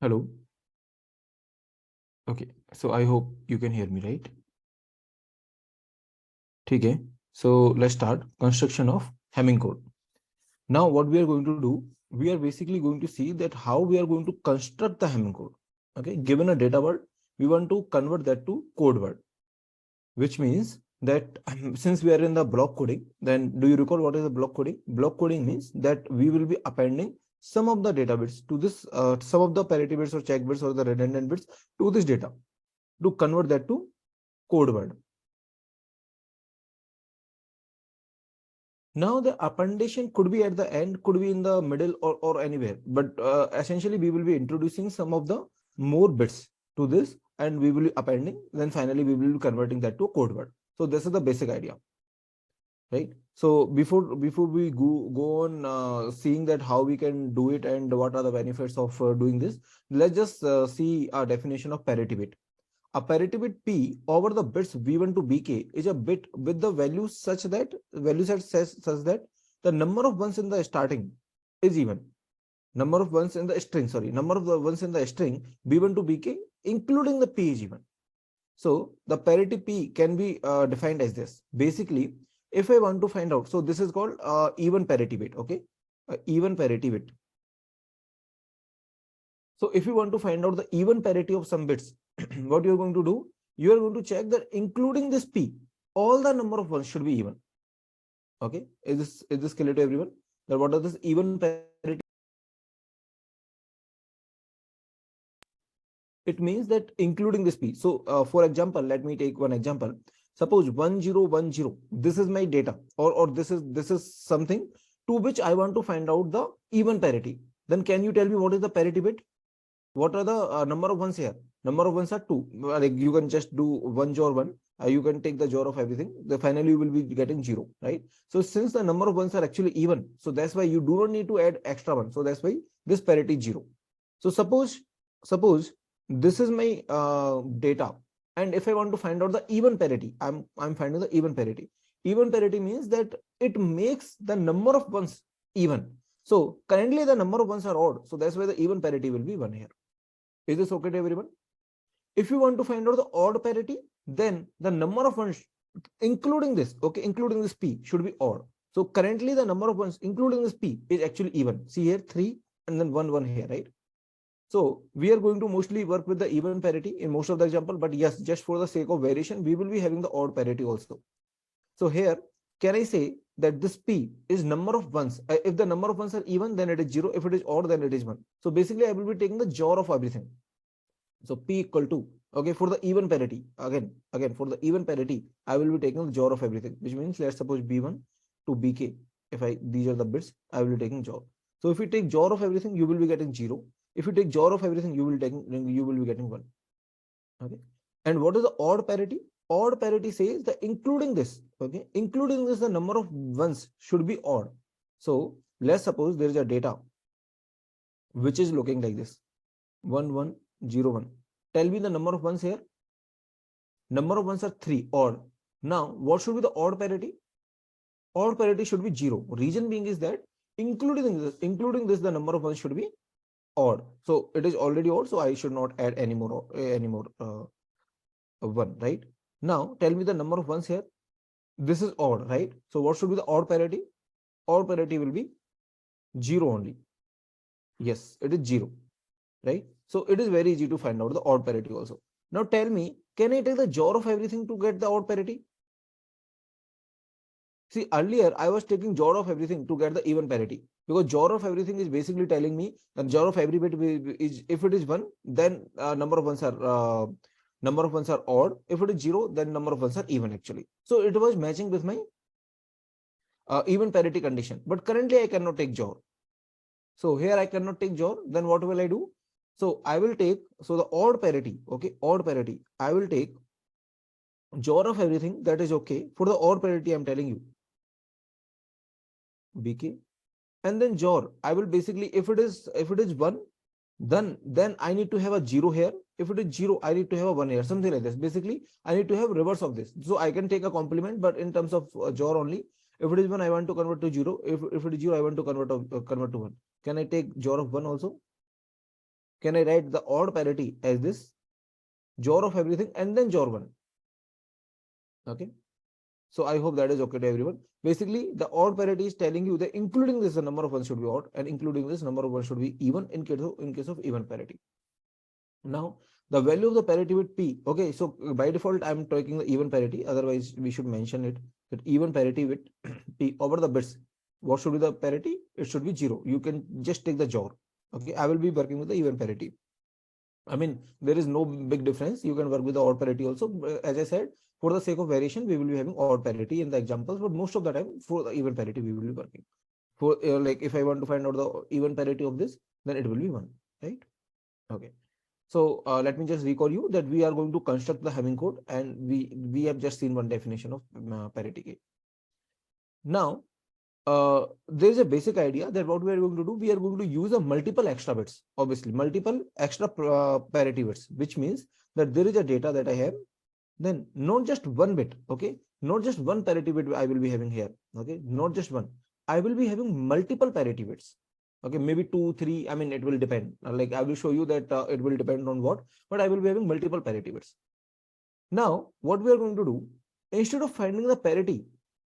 Hello. Okay. So I hope you can hear me, right? Okay. So let's start construction of Hamming code. Now, what we are going to do, we are basically going to see that how we are going to construct the Hamming code. Okay. Given a data word, we want to convert that to code word, which means that since we are in the block coding, then do you recall what is the block coding? Block coding means that we will be appending some of the data bits to this, some of the parity bits or check bits or the redundant bits to this data to convert that to code word. Now the appendation could be at the end, could be in the middle or anywhere, but essentially we will be introducing some of the more bits to this and we will be appending, then finally we will be converting that to a code word. So this is the basic idea, right? So before we go on seeing that how we can do it and what are the benefits of doing this, let's just see a definition of parity bit. A parity bit P over the bits V1 to Bk is a bit with the value such that such that the number of ones in the starting is even. Number of ones in the string, number of the ones in the string B1 to Bk, including the P is even. So the parity P can be defined as this. Basically, if I want to find out, so this is called even parity bit, okay? Even parity bit. So if you want to find out the even parity of some bits, what you're going to do, you are going to check that including this P, all the number of ones should be even. Okay, is this clear to everyone? That what are this even parity? It means that including this P. So for example, let me take one example. Suppose 1010, this is my data, or this is something to which I want to find out the even parity. Then can you tell me what is the parity bit? What are the number of ones here? Number of ones are 2. Like you can just do 1 JOR 1. You can take the JOR of everything. The finally you will be getting 0, right? So since the number of ones are actually even, so that's why you do not need to add extra one. So that's why this parity is 0. So suppose this is my data, and if I want to find out the even parity, I'm finding the even parity. Even parity means that it makes the number of ones even. So currently the number of ones are odd. So that's why the even parity will be 1 here. Is this okay to everyone? If you want to find out the odd parity, then the number of ones, including this, okay, including this P, should be odd. So currently the number of ones, including this P, is actually even. See here, 3 and then 1 here, right? So we are going to mostly work with the even parity in most of the example, but yes, just for the sake of variation, we will be having the odd parity also. So here, can I say that this P is number of ones? If the number of ones are even, then it is 0. If it is odd, then it is 1. So basically, I will be taking the JOR of everything. So P equal to, okay, for the even parity, again for the even parity, I will be taking the JOR of everything, which means let's suppose B1 to BK. If these are the bits, I will be taking JOR. So if you take JOR of everything, you will be getting 0. If you take JOR of everything, you will be getting 1. Okay. And what is the odd parity? Odd parity says that including this, okay, including this, the number of ones should be odd. So let's suppose there is a data which is looking like this: 1101. Tell me the number of ones here. Number of ones are 3, odd. Now, what should be the odd parity? Odd parity should be 0. Reason being is that including this, the number of ones should be odd. So it is already odd, so I should not add any more one, right? Now tell me the number of ones here. This is odd, right? So what should be the odd parity? Odd parity will be 0 only. Yes, it is 0, right? So it is very easy to find out the odd parity also. Now tell me, can I take the JOR of everything to get the odd parity? See, earlier I was taking JOR of everything to get the even parity, because JOR of everything is basically telling me that JOR of every bit is, if it is 1, then number of ones are odd. If it is 0, then number of ones are even actually. So it was matching with my even parity condition. But currently I cannot take JOR. So here I cannot take JOR. Then what will I do? So I will take, so the odd parity, okay, odd parity, I will take JOR of everything, that is okay. For the odd parity, I'm telling you, BK, and then JOR. I will basically, if it is 1, then I need to have a 0 here. If it is 0, I need to have a 1 here, something like this. Basically, I need to have reverse of this. So I can take a complement, but in terms of JOR only. If it is 1, I want to convert to 0. If it is 0, I want to convert to 1. Can I take JOR of 1 also? can I write the odd parity as this, JOR of everything and then JOR 1? Okay. So I hope that is okay to everyone. Basically, the odd parity is telling you that including this, the number of ones should be odd, and including this, number of ones should be even in case of even parity. Now, the value of the parity with P. Okay, so by default, I'm taking the even parity. Otherwise, we should mention it that even parity with P over the bits. What should be the parity? It should be 0. You can just take the JOR. Okay, I will be working with the even parity. I mean, there is no big difference. You can work with the odd parity also. As I said, for the sake of variation, we will be having odd parity in the examples, but most of the time for the even parity, we will be working. For like if I want to find out the even parity of this, then it will be 1, right? Okay. So let me just recall you that we are going to construct the Hamming code, and we have just seen one definition of parity. Now, there is a basic idea that what we are going to do, we are going to use a multiple extra bits, obviously multiple extra parity bits, which means that there is a data that I have, then not just one bit, okay, not just one parity bit I will be having here, okay, not just one, I will be having multiple parity bits, okay, maybe 2, 3, I mean, it will depend, like I will show you that it will depend on what, but I will be having multiple parity bits. Now, what we are going to do, instead of finding the parity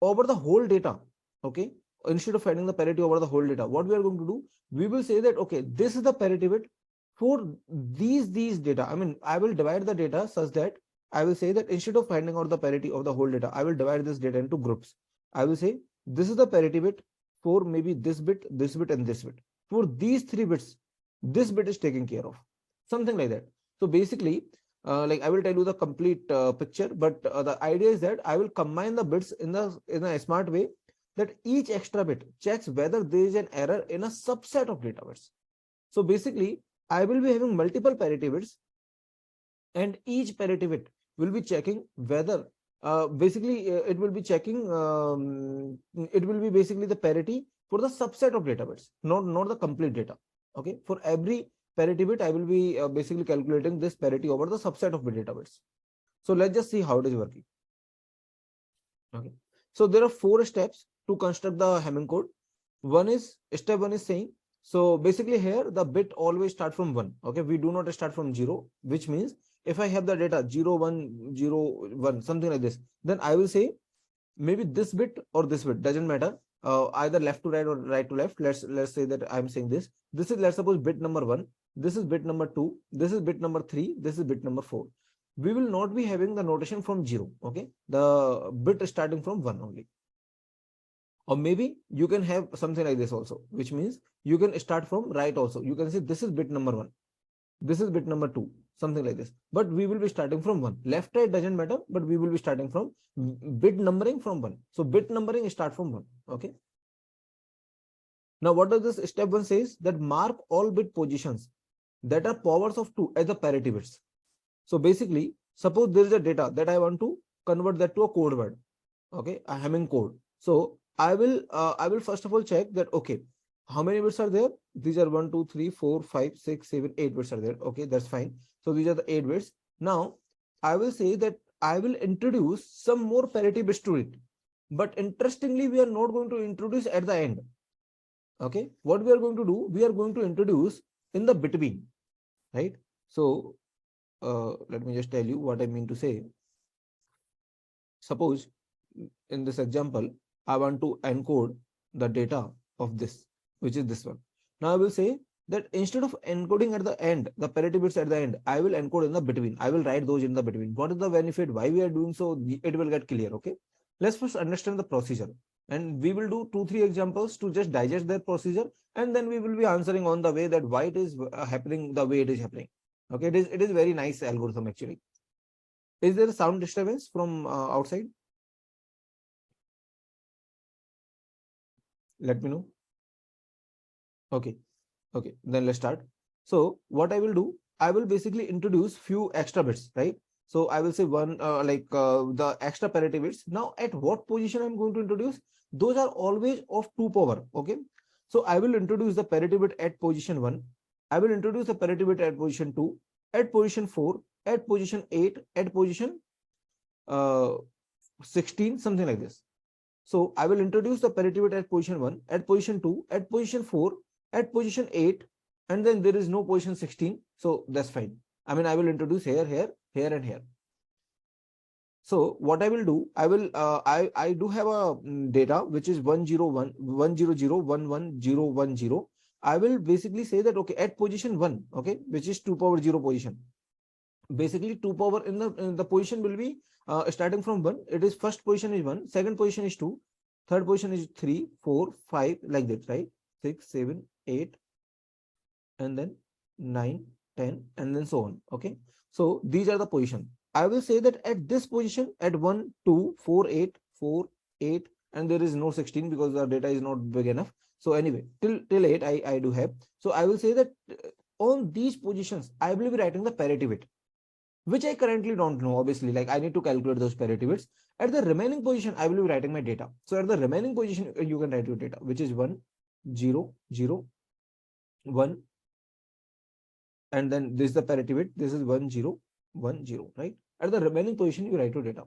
over the whole data, okay, instead of finding the parity over the whole data, what we are going to do, we will say that, okay, this is the parity bit for these data. I mean, I will divide the data such that I will say that instead of finding out the parity of the whole data, I will divide this data into groups. I will say this is the parity bit for maybe this bit, and this bit. For these 3 bits, this bit is taken care of, something like that. So basically, like I will tell you the complete picture, but the idea is that I will combine the bits in a smart way, that each extra bit checks whether there is an error in a subset of data bits. So basically, I will be having multiple parity bits, and each parity bit will be checking whether it will be checking it will be basically the parity for the subset of data bits, not the complete data. Okay, for every parity bit, I will be basically calculating this parity over the subset of the data bits. So let's just see how it is working. Okay, so there are 4 steps to construct the Hamming code. Step 1 is saying, so basically here the bit always start from 1. Okay, we do not start from 0, which means if I have the data 0, 1, 0, 1, something like this, then I will say maybe this bit or this bit, doesn't matter, either left to right or right to left. Let's say that I'm saying this is, let's suppose, bit number 1, this is bit number 2, this is bit number 3, this is bit number 4. We will not be having the notation from 0. Okay, the bit is starting from 1 only. Or maybe you can have something like this also, which means you can start from right also. You can say this is bit number 1, this is bit number 2, something like this. But we will be starting from 1. Left, right doesn't matter, but we will be starting from bit numbering from 1. So bit numbering start from 1. Okay. Now what does this step 1 says? That mark all bit positions that are powers of 2 as the parity bits. So basically, suppose there is a data that I want to convert that to a code word. Okay, a Hamming code. So I will first of all check that, okay, how many bits are there? These are 1, 2, 3, 4, 5, 6, 7, 8 bits are there. Okay, that's fine. So these are the 8 bits. Now I will say that I will introduce some more parity bits to it. But interestingly, we are not going to introduce at the end. Okay, what we are going to do, we are going to introduce in the between, right? So let me just tell you what I mean to say. Suppose in this example, I want to encode the data of this, which is this one. Now I will say that instead of encoding at the end, the parity bits at the end, I will encode in the between. I will write those in the between. What is the benefit? Why we are doing so? It will get clear. Okay. Let's first understand the procedure, and we will do 2, 3 examples to just digest their procedure, and then we will be answering on the way that why it is happening the way it is happening. Okay. It is very nice algorithm actually. Is there a sound disturbance from outside? Let me know. Okay. Okay, then let's start. So what I will do, I will basically introduce few extra bits, right? So I will say one, the extra parity bits. Now at what position I'm going to introduce? Those are always of 2 power. Okay. So I will introduce the parity bit at position 1. I will introduce the parity bit at position 2, at position 4, at position 8, at position 16, something like this. So I will introduce the parity bit at position 1, at position 2, at position 4, at position 8, and then there is no position 16. So that's fine. I mean, I will introduce here, here, here, and here. So what I will do, I will I do have a data which is 101 100 I will basically say that okay, at position 1, okay, which is 2 power 0 position. Basically 2 power in the position will be starting from 1. It is first position is 1, second position is 2, third position is 3, 4, 5, like that, right? 6, 7, 8, and then 9, 10, and then so on. Okay, so these are the position. I will say that at this position, at 1, 2, 4, 8, 4, 8, and there is no 16 because the data is not big enough. So anyway, till 8 I do have. So I will say that on these positions I will be writing the parity bit, which I currently don't know. Obviously, like I need to calculate those parity bits. At the remaining position I will be writing my data. So at the remaining position you can write your data, which is 1, 0, 0, 1, and then this is the parity bit. This is 1, 0, 1, 0, right? At the remaining position you write your data.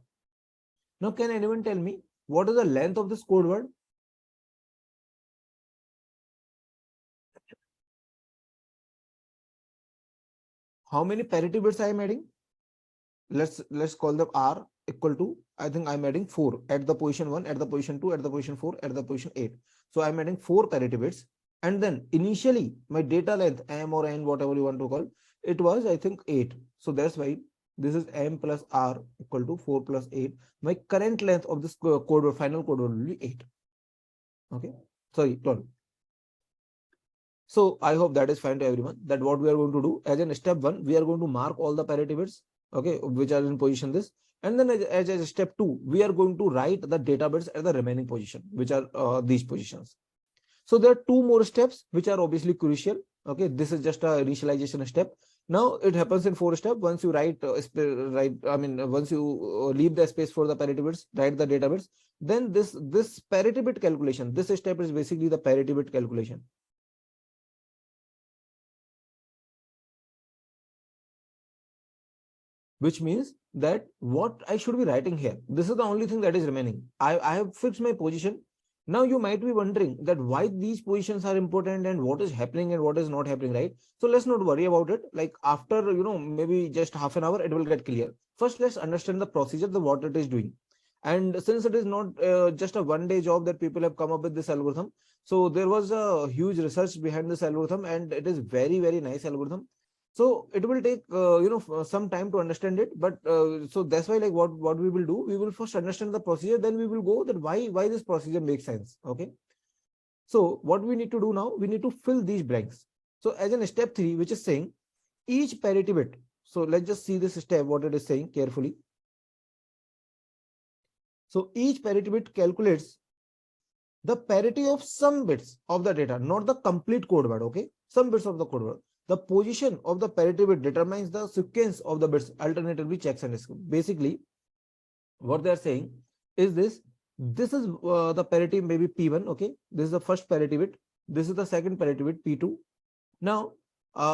Now can anyone tell me what is the length of this code word? How many parity bits I am adding? Let's call them R equal to, I think I'm adding 4 at the position 1, at the position 2, at the position 4, at the position 8. So I'm adding 4 parity bits. And then initially my data length, M or N, whatever you want to call, it was I think 8. So that's why this is M plus R equal to 4 plus 8. My current length of this code or final code will be 8. Okay, sorry, 12. So I hope that is fine to everyone. That what we are going to do as in step 1, we are going to mark all the parity bits, okay, which are in position this, and then as a step 2, we are going to write the data bits at the remaining position, which are these positions. So there are 2 more steps which are obviously crucial. Okay, this is just a initialization step. Now it happens in 4 steps. Once you write once you leave the space for the parity bits, write the data bits, then this parity bit calculation, this step is basically the parity bit calculation. Which means that what I should be writing here, this is the only thing that is remaining. I have fixed my position. Now you might be wondering that why these positions are important and what is happening and what is not happening, right? So let's not worry about it. Like after, maybe just half an hour, it will get clear. First, let's understand the procedure, the what it is doing. And since it is not just a one-day job that people have come up with this algorithm, so there was a huge research behind this algorithm, and it is very, very nice algorithm. So it will take some time to understand it, but so that's why, like, what we will do, we will first understand the procedure, then we will go that why this procedure makes sense. Okay, so what we need to do now, we need to fill these blanks. So as in step 3, which is saying each parity bit, so let's just see this step, what it is saying carefully. So each parity bit calculates the parity of some bits of the data, not the complete code word. Okay, some bits of the code word. The position of the parity bit determines the sequence of the bits, alternatively checks and skip. Basically, what they are saying is this is the parity, maybe P1. Okay, this is the first parity bit. This is the second parity bit, P2. Now,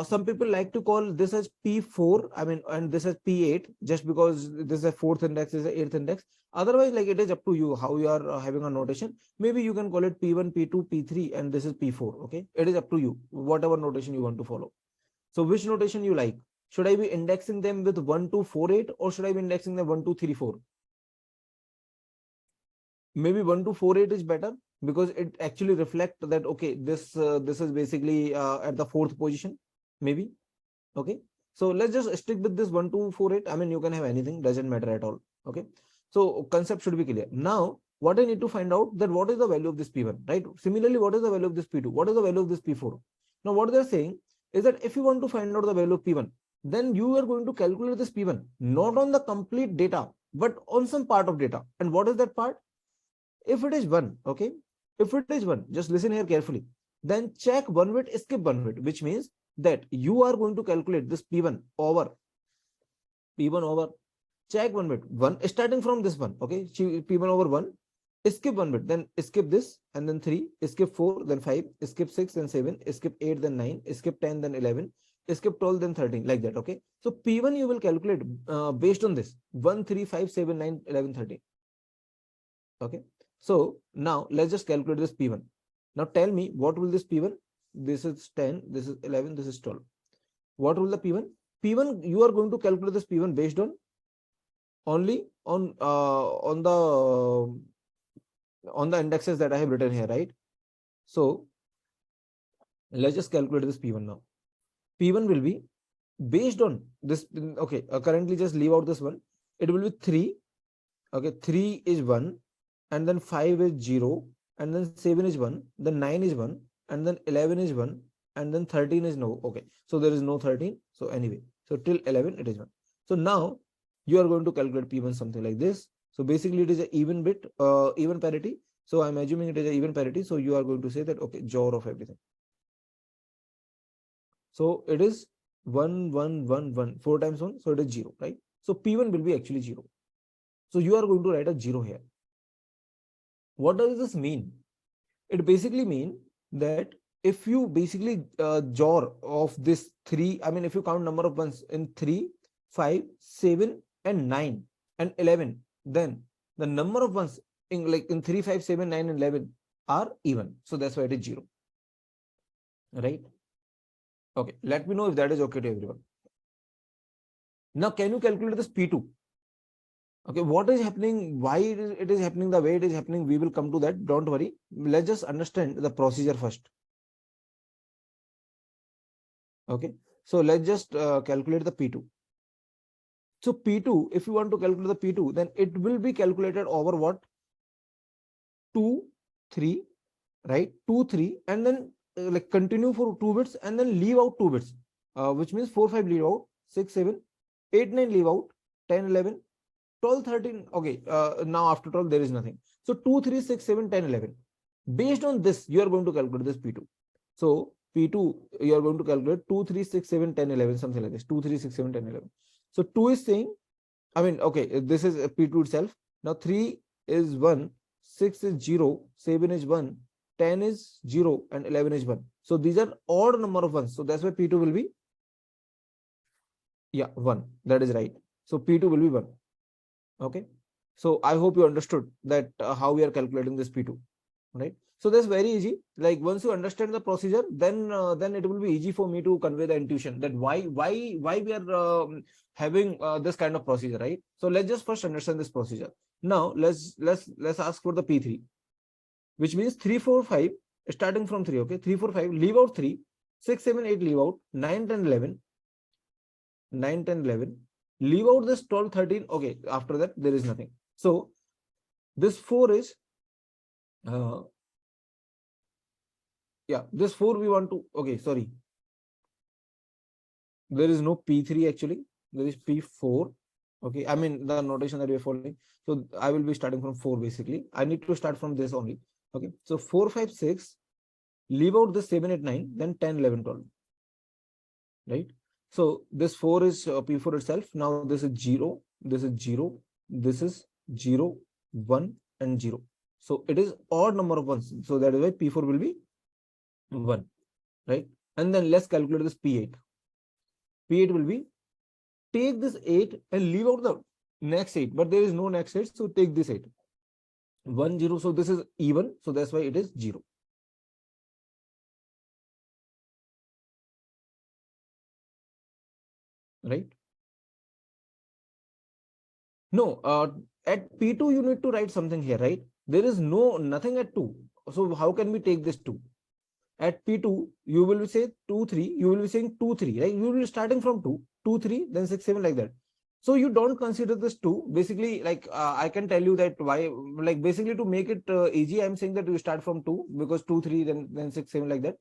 some people like to call this as P4, and this as P8, just because this is a 4th index, this is a 8th index. Otherwise, like, it is up to you how you are having a notation. Maybe you can call it P1, P2, P3, and this is P4. Okay, it is up to you, whatever notation you want to follow. So which notation you like? Should I be indexing them with 1, 2, 4, 8, or should I be indexing them 1, 2, 3, 4? Maybe 1, 2, 4, 8 is better because it actually reflects that, okay, this is basically at the 4th position, maybe. Okay, so let's just stick with this 1, 2, 4, 8. I mean, you can have anything, doesn't matter at all. Okay, so concept should be clear. Now what I need to find out, that what is the value of this P1, right? Similarly, what is the value of this P2? What is the value of this P4? Now what they're saying is that if you want to find out the value of P1, then you are going to calculate this P1 not on the complete data, but on some part of data. And what is that part? If it is 1, okay, if it is 1, just listen here carefully, then check 1 bit, skip 1 bit, which means that you are going to calculate this P1 over check 1 bit, 1 starting from this one. Okay, P1 over 1, skip 1 bit, then skip this, and then 3, skip 4, then 5, skip 6, then 7, skip 8, then 9, skip 10, then 11, skip 12, then 13, like that. Okay, so P1 you will calculate based on this 1, 3, 5, 7, 9, 11, 13. Okay, so now let's just calculate this P1. Now tell me, what will this P1? this is 10, this is 11, this is 12. What will the P1? P1, you are going to calculate this P1 based on only on the indexes that I have written here, right? So let's just calculate this P1 now. P1 will be based on this. Okay, currently just leave out this one. It will be 3. Okay, 3 is 1, and then 5 is 0, and then 7 is 1, then 9 is 1, and then 11 is 1, and then 13 is no. Okay, so there is no 13. So anyway, so till 11 it is 1. So now you are going to calculate P1 something like this. So basically it is an even bit, even parity. So I'm assuming it is an even parity. So you are going to say that, okay, JOR of everything. So it is 1, 1, 1, 1, 4 times 1. So it is 0, right? So P1 will be actually 0. So you are going to write a 0 here. What does this mean? It basically means that if you basically JOR of this 3, I mean, if you count number of ones in 3, 5, 7, and 9, and 11, then the number of ones in 3, 5, 7, 9, and 11 are even. So that's why it is 0. Right? Okay, let me know if that is okay to everyone. Now, can you calculate this P2? Okay, what is happening? Why it is happening the way it is happening? We will come to that. Don't worry. Let's just understand the procedure first. Okay, so let's just calculate the P2. So P2, if you want to calculate the P2, then it will be calculated over what? 2, 3, right? 2, 3, and then like continue for 2 bits and then leave out 2 bits, which means 4, 5 leave out, 6, 7, 8, 9 leave out, 10, 11, 12, 13. Okay, now after 12 there is nothing. So 2, 3, 6, 7, 10, 11. Based on this, you are going to calculate this P2. So P2, you are going to calculate 2, 3, 6, 7, 10, 11, something like this. 2, 3, 6, 7, 10, 11. So 2 is saying, I mean, okay, this is P2 itself. Now 3 is 1, 6 is 0, 7 is 1, 10 is 0, and 11 is 1. So these are odd number of ones. So that's why P2 will be, yeah, 1. That is right. So P2 will be 1. Okay. So I hope you understood that how we are calculating this P2, right? So that's very easy. Like once you understand the procedure, then it will be easy for me to convey the intuition that why we are having this kind of procedure, right? So let's just first understand this procedure. Now let's ask for the P3, which means 3, 4, 5 starting from 3. Okay, 3, 4, 5 leave out 3, 6, 7, 8 leave out, 9, 10, 11, 9, 10, 11 leave out this 12, 13. Okay, after that there is nothing. So this 4 is yeah, this 4 we want to, okay, sorry, there is no P3 actually, there is P4. Okay, I mean the notation that we are following. So I will be starting from 4 basically. I need to start from this only. Okay, so 4, 5, 6, leave out the 7, 8, 9, then 10, 11, 12. Right? So this 4 is P4 itself. Now this is 0, this is 0, this is 0, 1, and 0. So it is odd number of ones. So that is why P4 will be 1. Right? And then let's calculate this P8. P8 will be, take this 8 and leave out the next 8, but there is no next 8, so take this 8. 1, 0, so this is even, so that's why it is 0. Right? No, at P2 you need to write something here, right? There is nothing at 2. So how can we take this 2? At P2, you will say 2, 3, you will be saying 2, 3, right? You will be starting from 2, 2, 3, then 6, 7 like that. So you don't consider this 2. Basically, like I can tell you that why, like basically to make it easy, I'm saying that you start from 2 because 2, 3, then 6, 7 like that.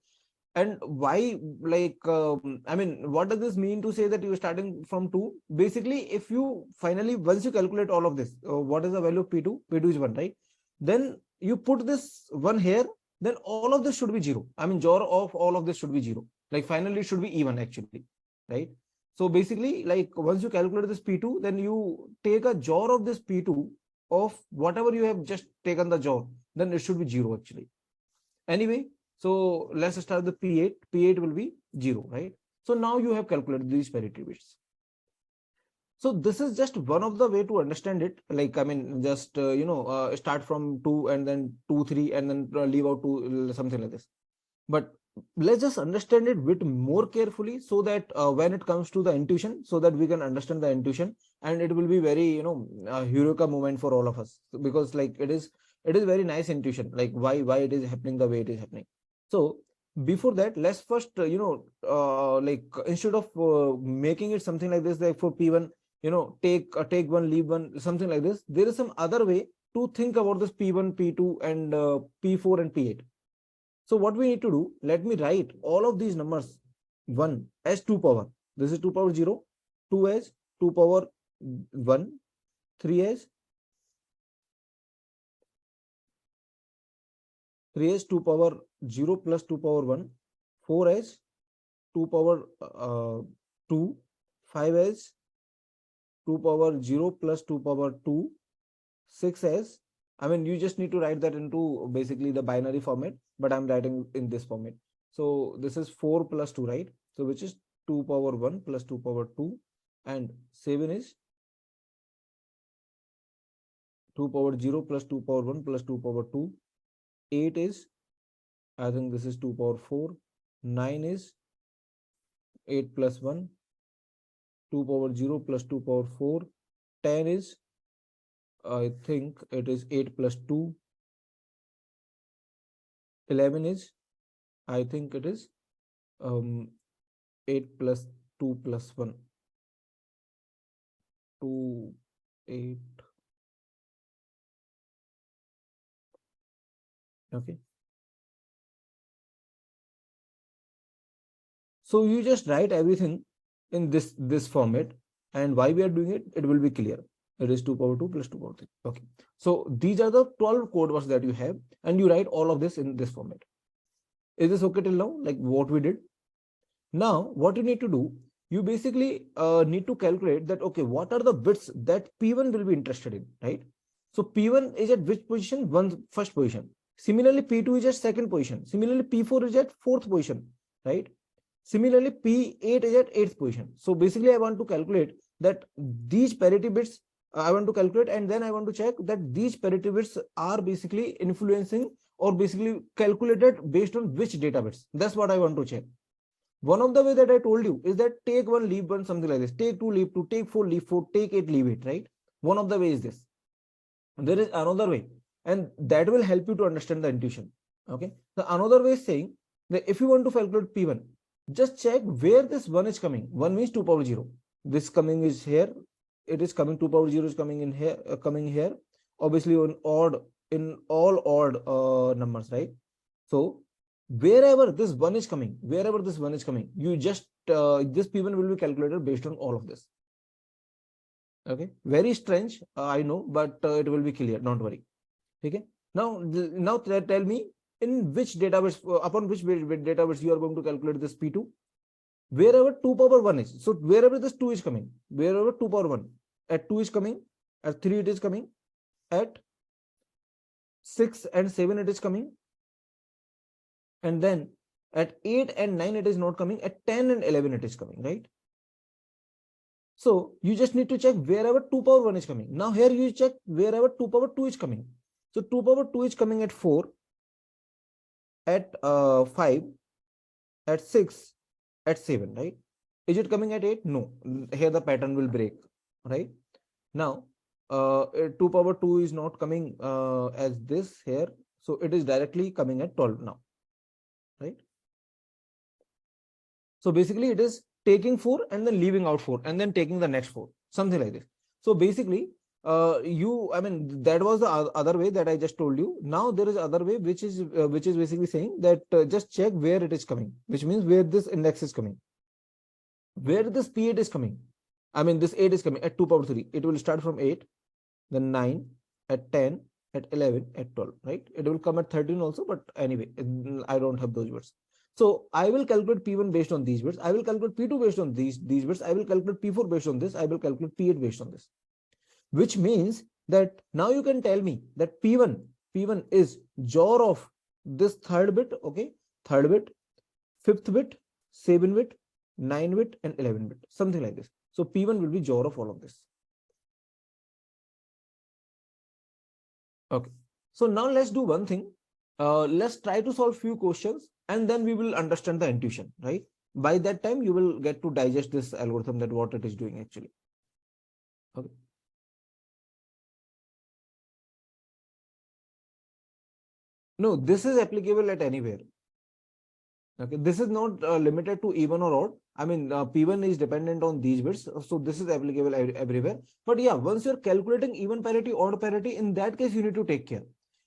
And why, like, I mean, what does this mean to say that you're starting from 2? Basically, if you finally, once you calculate all of this, what is the value of P2? P2 is 1, right? Then you put this 1 here, then all of this should be 0. I mean, JOR of all of this should be 0. Like finally, it should be even actually, right? So basically, like once you calculate this P2, then you take a JOR of this P2 of whatever you have just taken the JOR, then it should be 0 actually. Anyway, so let's start the P8. P8 will be 0, right? So now you have calculated these parity bits. So this is just one of the way to understand it. Like, I mean, just, start from 2 and then 2, 3 and then leave out 2, something like this. But let's just understand it a bit more carefully, so that when it comes to the intuition, so that we can understand the intuition, and it will be very, eureka moment for all of us, because like it is very nice intuition, like why it is happening the way it is happening. So before that, let's first like instead of making it something like this, like for P1, take one, leave one, something like this, there is some other way to think about this P1, P2, and P4 and P8. So what we need to do, let me write all of these numbers 1 as 2 power. This is 2 power 0, 2 as 2 power 1, 3 as 2 power 0 plus 2 power 1, 4 as 2 power 2, 5 as 2 power 0 plus 2 power 2, 6 as, I mean, you just need to write that into basically the binary format, but I'm writing in this format. So this is 4 plus 2, right? So which is 2 power 1 plus 2 power 2, and 7 is 2 power 0 plus 2 power 1 plus 2 power 2. 8 is, I think this is 2 power 4. 9 is 8 plus 1, 2 power 0 plus 2 power 4. 10 is, I think it is 8 plus 2. 11 is, I think it is 8 plus 2 plus 1. 2, 8. Okay. So you just write everything in this format, and why we are doing it, it will be clear. It is 2 power 2 plus 2 power 3. Okay. So these are the 12 code words that you have, and you write all of this in this format. Is this okay till now? Like what we did? Now, what you need to do, you basically need to calculate that, okay, what are the bits that P1 will be interested in, right? So P1 is at which position? First position. Similarly, P2 is at second position. Similarly, P4 is at fourth position, right? Similarly, P8 is at eighth position. So basically, I want to calculate that these parity bits, I want to calculate, and then I want to check that these parity bits are basically influencing or basically calculated based on which data bits. That's what I want to check. One of the way that I told you is that take one, leave one, something like this. Take two, leave two, take four, leave four, take eight, leave it, right? One of the way is this. There is another way, and that will help you to understand the intuition. Okay. The another way is saying that if you want to calculate P1, just check where this 1 is coming. 1 means 2 power 0. This coming is here. It is coming, 2 power 0 is coming in here, coming here. Obviously on odd, in all odd numbers, right? So wherever this 1 is coming, you just this P1 will be calculated based on all of this. Okay, very strange, I know, but it will be clear, don't worry. Okay, now tell me in which database, upon which database you are going to calculate this P2. Wherever 2 power 1 is, so wherever this 2 is coming, wherever 2 power 1 at 2 is coming, at 3 it is coming, at 6 and 7 it is coming, and then at 8 and 9 it is not coming, at 10 and 11 it is coming, right? So you just need to check wherever 2 power 1 is coming. Now here you check wherever 2 power 2 is coming. So 2 power 2 is coming at 4, at 5, at 6, at 7, right? Is it coming at 8? No. Here the pattern will break, right? Now 2 power 2 is not coming as this here. So it is directly coming at 12 now, right? So basically it is taking 4 and then leaving out 4 and then taking the next 4, something like this. So basically I mean, that was the other way that I just told you. Now there is other way, which is basically saying that just check where it is coming, which means where this index is coming, where this P8 is coming. I mean, this 8 is coming at 2 power 3. It will start from 8, then 9, at 10, at 11, at 12, right? It will come at 13 also, but anyway, I don't have those words. So I will calculate P1 based on these bits. I will calculate P2 based on these bits. I will calculate P4 based on this. I will calculate P8 based on this. Which means that now you can tell me that P1 is JOR of this third bit, okay? Third bit, fifth bit, 7 bit, 9 bit, and 11 bit, something like this. So P1 will be JOR of all of this. Okay. So now let's do one thing. Let's try to solve few questions, and then we will understand the intuition, right? By that time, you will get to digest this algorithm, that what it is doing actually. Okay. No, this is applicable at anywhere. Okay, this is not limited to even or odd. I mean, P1 is dependent on these bits, so this is applicable everywhere. But yeah, once you're calculating even parity, odd parity, in that case, you need to take care.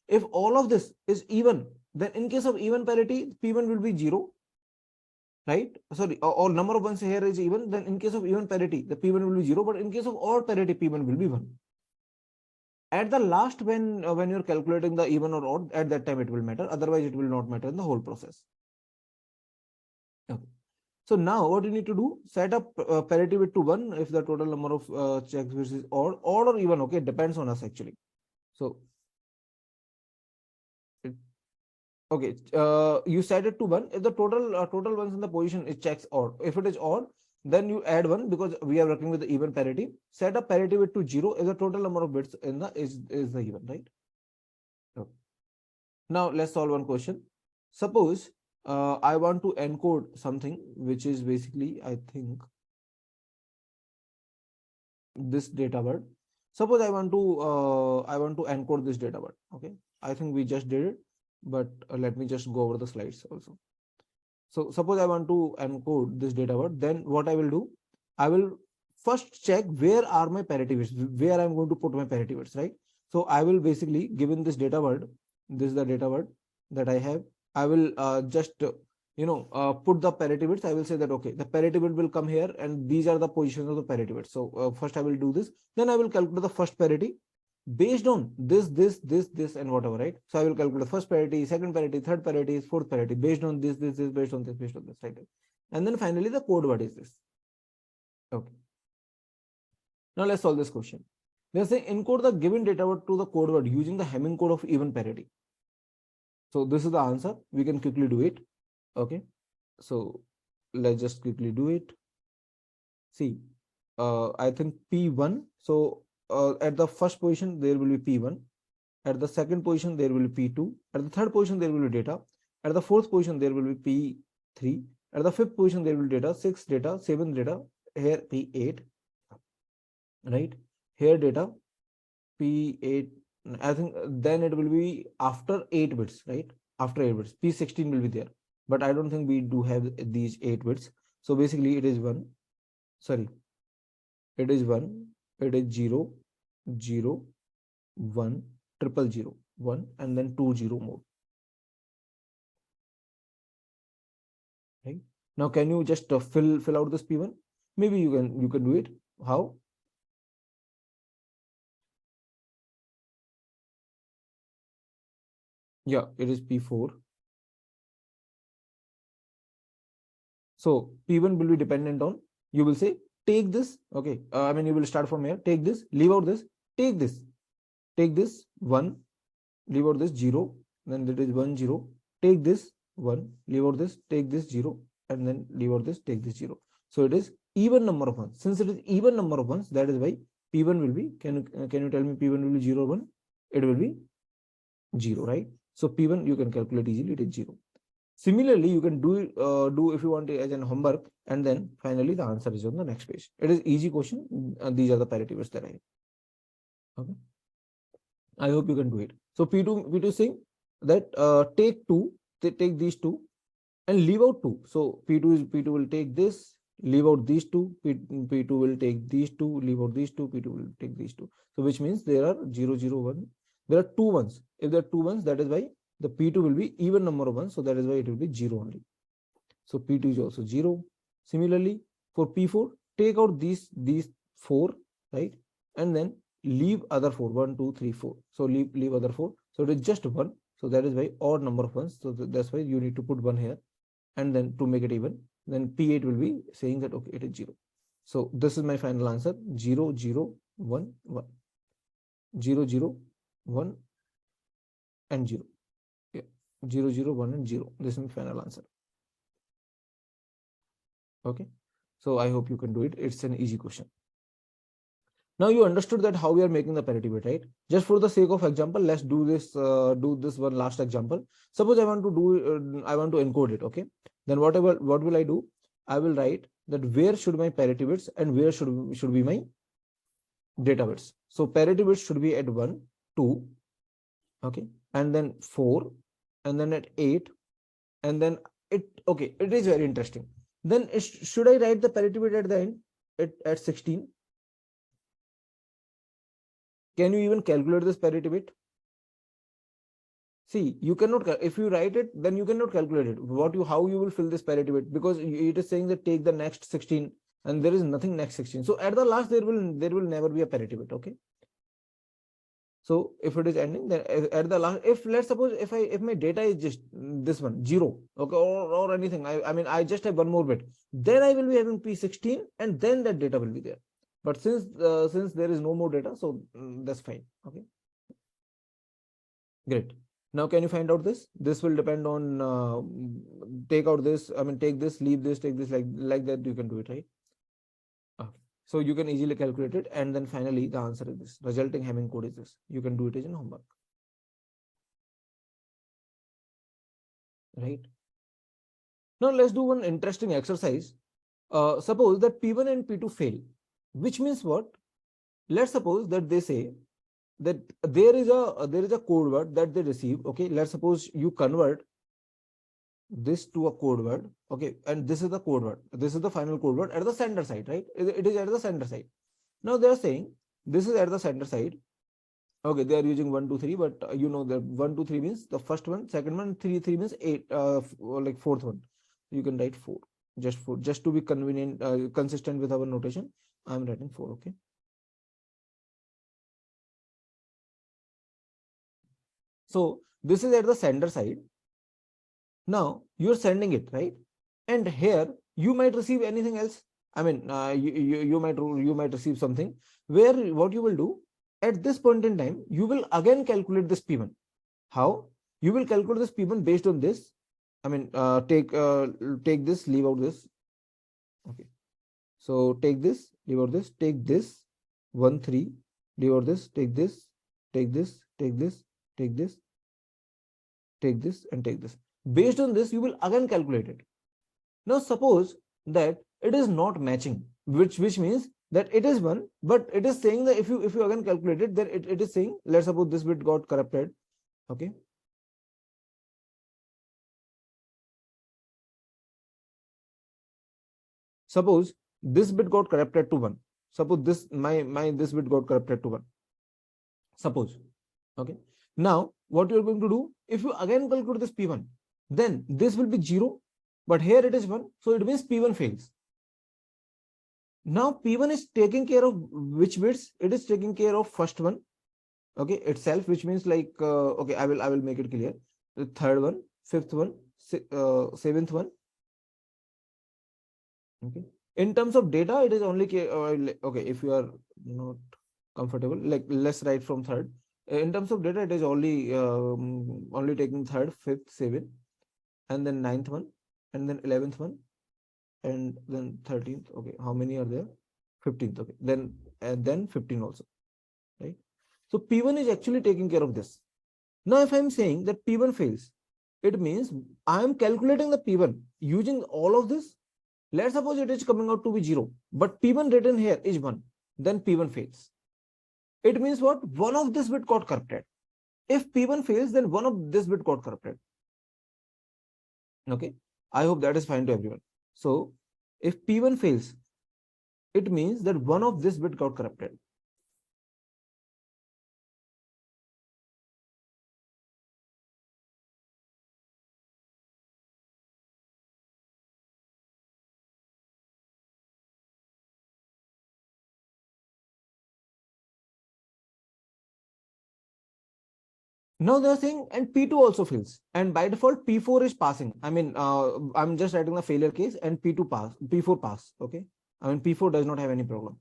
If all of this is even, then in case of even parity, P1 will be 0, right? Sorry, or number of ones here is even, then in case of even parity, the P1 will be 0, but in case of odd parity, P1 will be 1. At the last, when you're calculating the even or odd, at that time it will matter. Otherwise, it will not matter in the whole process. Okay. So now what you need to do, set up parity width to 1 if the total number of checks bits is odd or even. Okay, it depends on us actually. So okay, you set it to 1 if the total ones in the position is checks odd. If it is odd, then you add 1 because we are working with the even parity. Set up parity width to 0 if the total number of bits in the is the even, right? Okay. Now let's solve one question. Suppose I want to encode something which is basically, I think, this data word. Suppose I want to encode this data word. Okay, I think we just did it, but let me just go over the slides also. So suppose I want to encode this data word, then what I will do, I will first check where are my parity bits, where I'm going to put my parity bits, right? So I will basically, given this data word, this is the data word that I have, I will just put the parity bits. I will say that okay, the parity bit will come here and these are the positions of the parity bits. So first I will do this, then I will calculate the first parity based on this, and whatever, right? So I will calculate the first parity, second parity, third parity, fourth parity, based on this, based on this, right? And then finally the code word is this. Okay. Now let's solve this question. They're saying encode the given data word to the code word using the Hamming code of even parity. So this is the answer. We can quickly do it. Okay. So let's just quickly do it. See, I think P1. So at the first position, there will be P1. At the second position, there will be P2. At the third position, there will be data. At the fourth position, there will be P3. At the fifth position, there will be data, sixth data, seventh data, here P8, right? Here data, P8. I think then it will be after 8 bits, right? After 8 bits, P16 will be there. But I don't think we do have these 8 bits. So basically, it is 1. Sorry, it is 1. It is 0, 0, 1, 000, 1, and then 20 more. Right now, can you just fill out this P1? Maybe you can do it. How? Yeah, it is P4. So P1 will be dependent on, you will say take this. Okay, I mean you will start from here. Take this, leave out this, take this 1, leave out this 0, then that is 1 0. Take this 1, leave out this, take this 0, and then leave out this, take this 0. So it is even number of ones. Since it is even number of ones, that is why P1 will be, can you tell me P1 will be 0 or 1? It will be 0, right? So P1 you can calculate easily, it is 0. Similarly, you can do if you want it as an homework, and then finally the answer is on the next page. It is easy question. These are the parity bits that I have. Okay. I hope you can do it. So P2 saying that take 2, take these 2 and leave out 2. So P2 will take this, leave out these 2. P2 will take these 2, leave out these 2. P2 will take these 2. So which means there are 0 0 1. There are 2 ones. If there are 2 ones, that is why the P2 will be even number of ones. So that is why it will be 0 only. So P2 is also 0. Similarly, for P4, take out these 4, right? And then leave other 4, 1 2 3 4. So leave other 4. So it is just 1. So that is why odd number of ones. So that's why you need to put 1 here, and then to make it even, then P8 will be saying that okay, it is 0. So this is my final answer: 0 0 1 1, 0 0 1 and 0. Yeah, 0 0 1 and 0. This is my final answer. Okay, so I hope you can do it. It's an easy question. Now you understood that how we are making the parity bit, right? Just for the sake of example, let's do this one last example. Suppose I want to do I want to encode it. Okay, then what will I do? I will write that where should my parity bits and where should be my data bits. So parity bits should be at 1, 2, okay, and then 4, and then at 8, and then it is very interesting. Then should I write the parity bit at the end at 16? Can you even calculate this parity bit? See, you cannot, if you write it, then you cannot calculate it. How you will fill this parity bit, because it is saying that take the next 16 and there is nothing next 16. So at the last, there will never be a parity bit. Okay. So if it is ending, then at the last, if let's suppose if my data is just this one 0, okay, or anything, I mean I just have one more bit, then I will be having P16 and then that data will be there. But since there is no more data, so that's fine. Okay, great. Now can you find out this? This will depend on take out this. I mean take this, leave this, take this, like that. You can do it, right? Okay. So you can easily calculate it, and then finally the answer is this. Resulting Hamming code is this. You can do it as in homework, right? Now let's do one interesting exercise. Suppose that P1 and P2 fail, which means what? Let's suppose that they say that there is a code word that they receive. Okay, let's suppose you convert this to a code word. Okay, and this is the code word. This is the final code word at the sender side, right? It is at the sender side. Now they are saying this is at the sender side. Okay, they are using 1, 2, 3, but you know that 1, 2, 3 means the first one, second one, 3, 3 means 8, like fourth one. You can write 4, just to be convenient, consistent with our notation. I'm writing 4. Okay. So this is at the sender side. Now you're sending it, right? And here you might receive anything else. I mean, you might receive something where what you will do at this point in time, you will again calculate this P1. How? You will calculate this P1 based on this. I mean, take this, leave out this. Okay. So take this, leave out this, take this 1, 3, leave out this, take this, take this, take this, take this, take this, and take this. Based on this, you will again calculate it. Now suppose that it is not matching, which means that it is 1, but it is saying that if you again calculate it, then it is saying, let's suppose this bit got corrupted. Okay. Suppose this bit got corrupted to 1. Suppose this this bit got corrupted to 1. Suppose. Okay. Now what you're going to do, if you again calculate this P1, then this will be 0, but here it is 1, so it means P1 fails. Now P1 is taking care of which bits? It is taking care of first one, okay, itself, which means like okay, I will make it clear. The third one, fifth one, seventh one. Okay. In terms of data, it is only okay. If you are not comfortable, like let's write from third. In terms of data, it is only taking third, fifth, seventh, and then ninth one, and then 11th one, and then 13th. Okay, how many are there? 15th. Okay, then and then 15 also, right? So P1 is actually taking care of this. Now, if I'm saying that P1 fails, it means I am calculating the P1 using all of this. Let's suppose it is coming out to be 0, but P1 written here is 1, then P1 fails. It means what? One of this bit got corrupted. If P1 fails, then one of this bit got corrupted. Okay, I hope that is fine to everyone. So if P1 fails, it means that one of this bit got corrupted. Now they're saying, and P2 also fails, and by default P4 is passing. I mean, I'm just writing the failure case, and P2 pass, P4 pass. Okay, I mean P4 does not have any problem.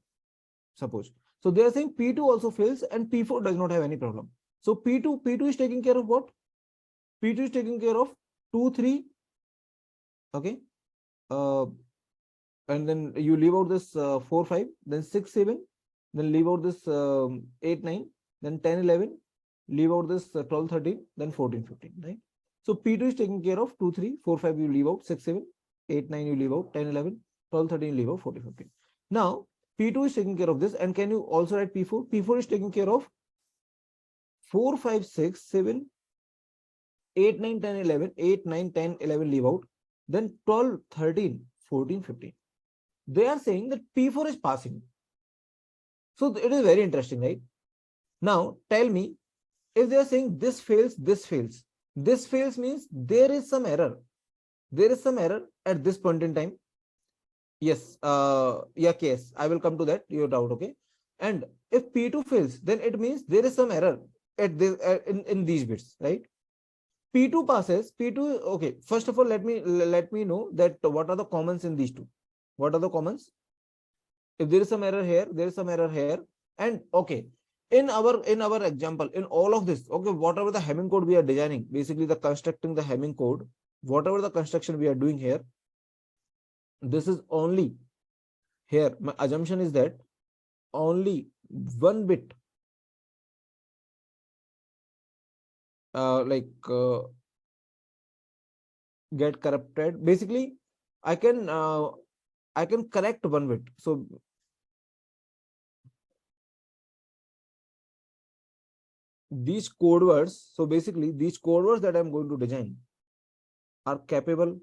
Suppose. So they are saying P2 also fails, and P4 does not have any problem. So P2 is taking care of what? P2 is taking care of 2, 3. Okay, and then you leave out this 4, 5, then 6, 7, then leave out this 8, 9, then 10, 11, leave out this 12, 13, then 14, 15, right? So P2 is taking care of 2, 3, 4, 5, you leave out, 6, 7, 8, 9, you leave out, 10, 11, 12, 13, you leave out, 14, 15. Now, P2 is taking care of this, and can you also write P4? P4 is taking care of 4, 5, 6, 7, 8, 9, 10, 11, 8, 9, 10, 11 leave out, then 12, 13, 14, 15. They are saying that P4 is passing. So it is very interesting, right? Now, tell me, if they are saying this fails, this fails. This fails means there is some error. There is some error at this point in time. Yes, yeah, case. I will come to that. Your doubt, okay? And if P2 fails, then it means there is some error at this in these bits, right? P2 passes. P2, okay. First of all, let me know that what are the commons in these two. What are the commons? If there is some error here, there is some error here, and okay. In our example, in all of this, okay, whatever the Hamming code we are designing, basically the constructing the Hamming code, whatever the construction we are doing here, this is only here. My assumption is that only one bit get corrupted. Basically, I can correct one bit. So these code words, so basically these code words that I'm going to design are capable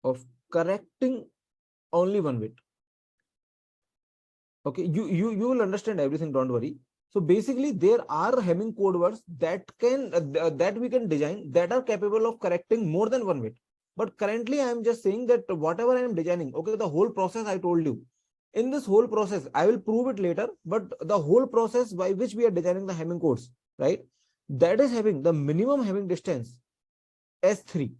of correcting only one bit. Okay, you will understand everything, don't worry. So basically there are Hamming code words that can that we can design that are capable of correcting more than one bit. But currently I am just saying that whatever I am designing, okay, the whole process I told you, in this whole process I will prove it later, but the whole process by which we are designing the Hamming codes, right, that is having the minimum Hamming distance as 3.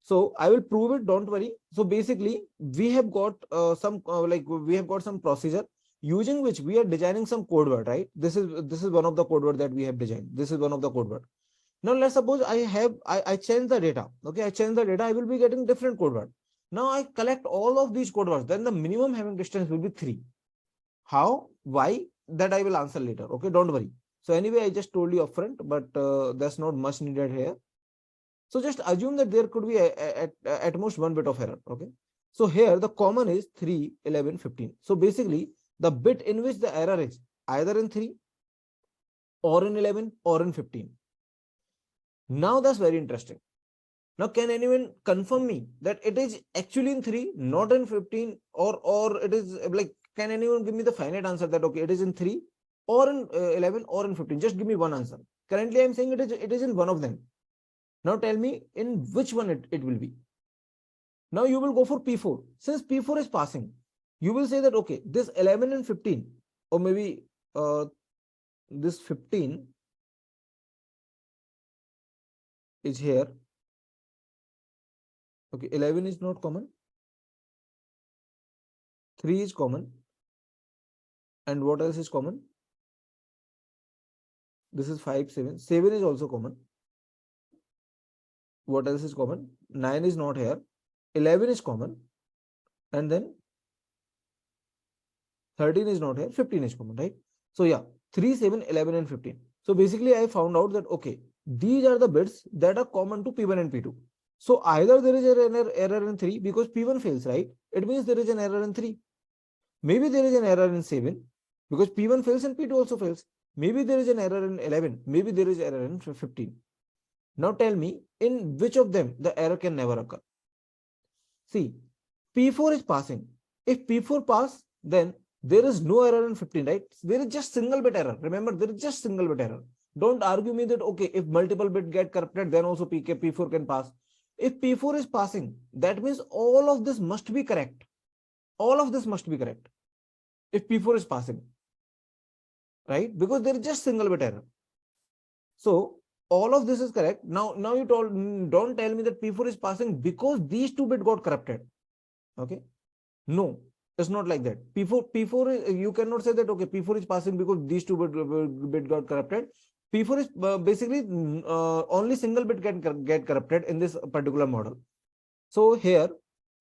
So I will prove it, don't worry. So basically we have got we have got some procedure using which we are designing some code word, right? This is one of the code word that we have designed. This is one of the code word. Now let's suppose I change the data. Okay, I change the data, I will be getting different code word. Now I collect all of these code words, then the minimum Hamming distance will be 3. How? Why? That I will answer later. Okay, don't worry. So anyway, I just told you upfront, but that's not much needed here. So just assume that there could be at most one bit of error. Okay. So here the common is 3, 11, 15. So basically the bit in which the error is either in 3 or in 11 or in 15. Now that's very interesting. Now can anyone confirm me that it is actually in 3, not in 15, or it is like, can anyone give me the finite answer that okay, it is in 3 or in 11 or in 15? Just give me one answer. Currently I'm saying it is in one of them. Now tell me in which one it will be. Now you will go for P4. Since P4 is passing, you will say that, okay, this 11 and 15, or maybe this 15 is here. Okay, 11 is not common. 3 is common. And what else is common? This is 5, 7. 7 is also common. What else is common? 9 is not here. 11 is common. And then 13 is not here. 15 is common, right? So yeah, 3, 7, 11 and 15. So basically I found out that, okay, these are the bits that are common to P1 and P2. So either there is an error in 3 because P1 fails, right? It means there is an error in 3. Maybe there is an error in 7 because P1 fails and P2 also fails. Maybe there is an error in 11. Maybe there is error in 15. Now tell me, in which of them the error can never occur? See, P4 is passing. If P4 pass, then there is no error in 15, right? There is just single bit error. Remember, there is just single bit error. Don't argue me that, okay, if multiple bit get corrupted, then also P4 can pass. If P4 is passing, that means all of this must be correct. All of this must be correct. If P4 is passing, right? Because there is just single bit error. So all of this is correct. Now you don't tell me that P4 is passing because these two bit got corrupted. Okay. No, it's not like that. P4 you cannot say that, okay, P4 is passing because these two bit got corrupted. P4 is basically only single bit can get corrupted in this particular model. So here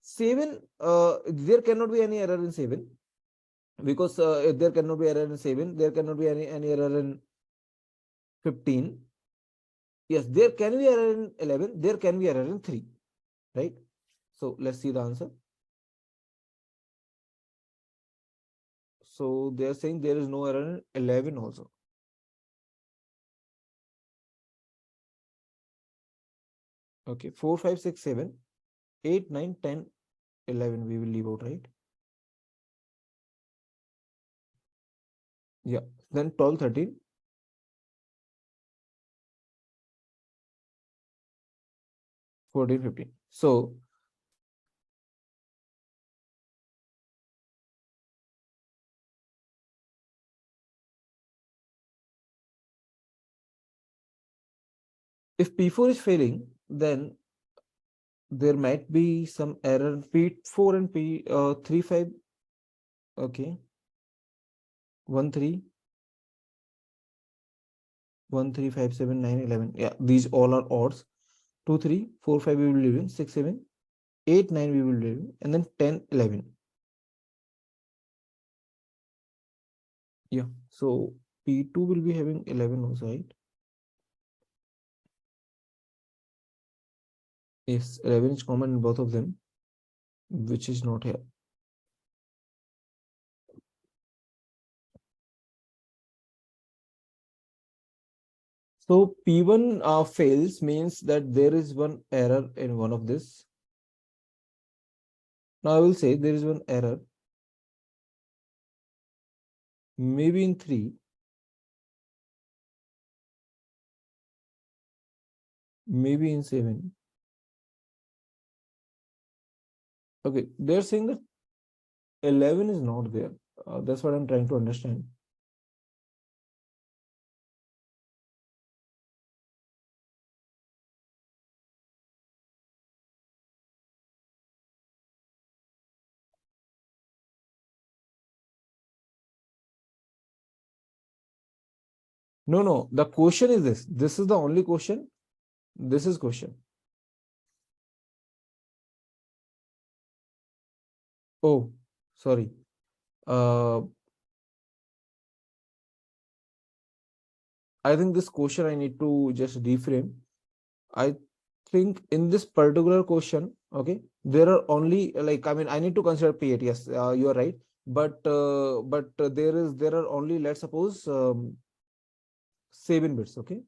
7, there cannot be any error in 7, because if there cannot be error in 7, there cannot be any error in 15. Yes, there can be error in 11, there can be error in 3, right? So let's see the answer. So they are saying there is no error in 11 also. Okay, 4, 5, 6, 7, 8, 9, 10, 11 we will leave out, right? Yeah, then 12, 13, 14, 15. So if P4 is failing, then there might be some error P4 and P 3, 5. Okay, 1, 3, 1, 3, 5, 7, 9, 11. Yeah, these all are odds. 2, 3, 4, 5 we will leave in, 6, 7, 8, 9 we will leave in, and then 10, 11. Yeah, so P2 will be having 11 also, right? Yes, 11 is common in both of them, which is not here. So P1 fails means that there is one error in one of this. Now I will say there is one error, maybe in 3, maybe in 7. Okay, they're saying that 11 is not there. That's what I'm trying to understand. No, no, the question is this. This is the only question. This is question. Oh, sorry. I think this question I need to just reframe. I think in this particular question, okay, there are only like, I mean, I need to consider P8. Yes, you are right. But there are only, let's suppose 7 bits. Okay.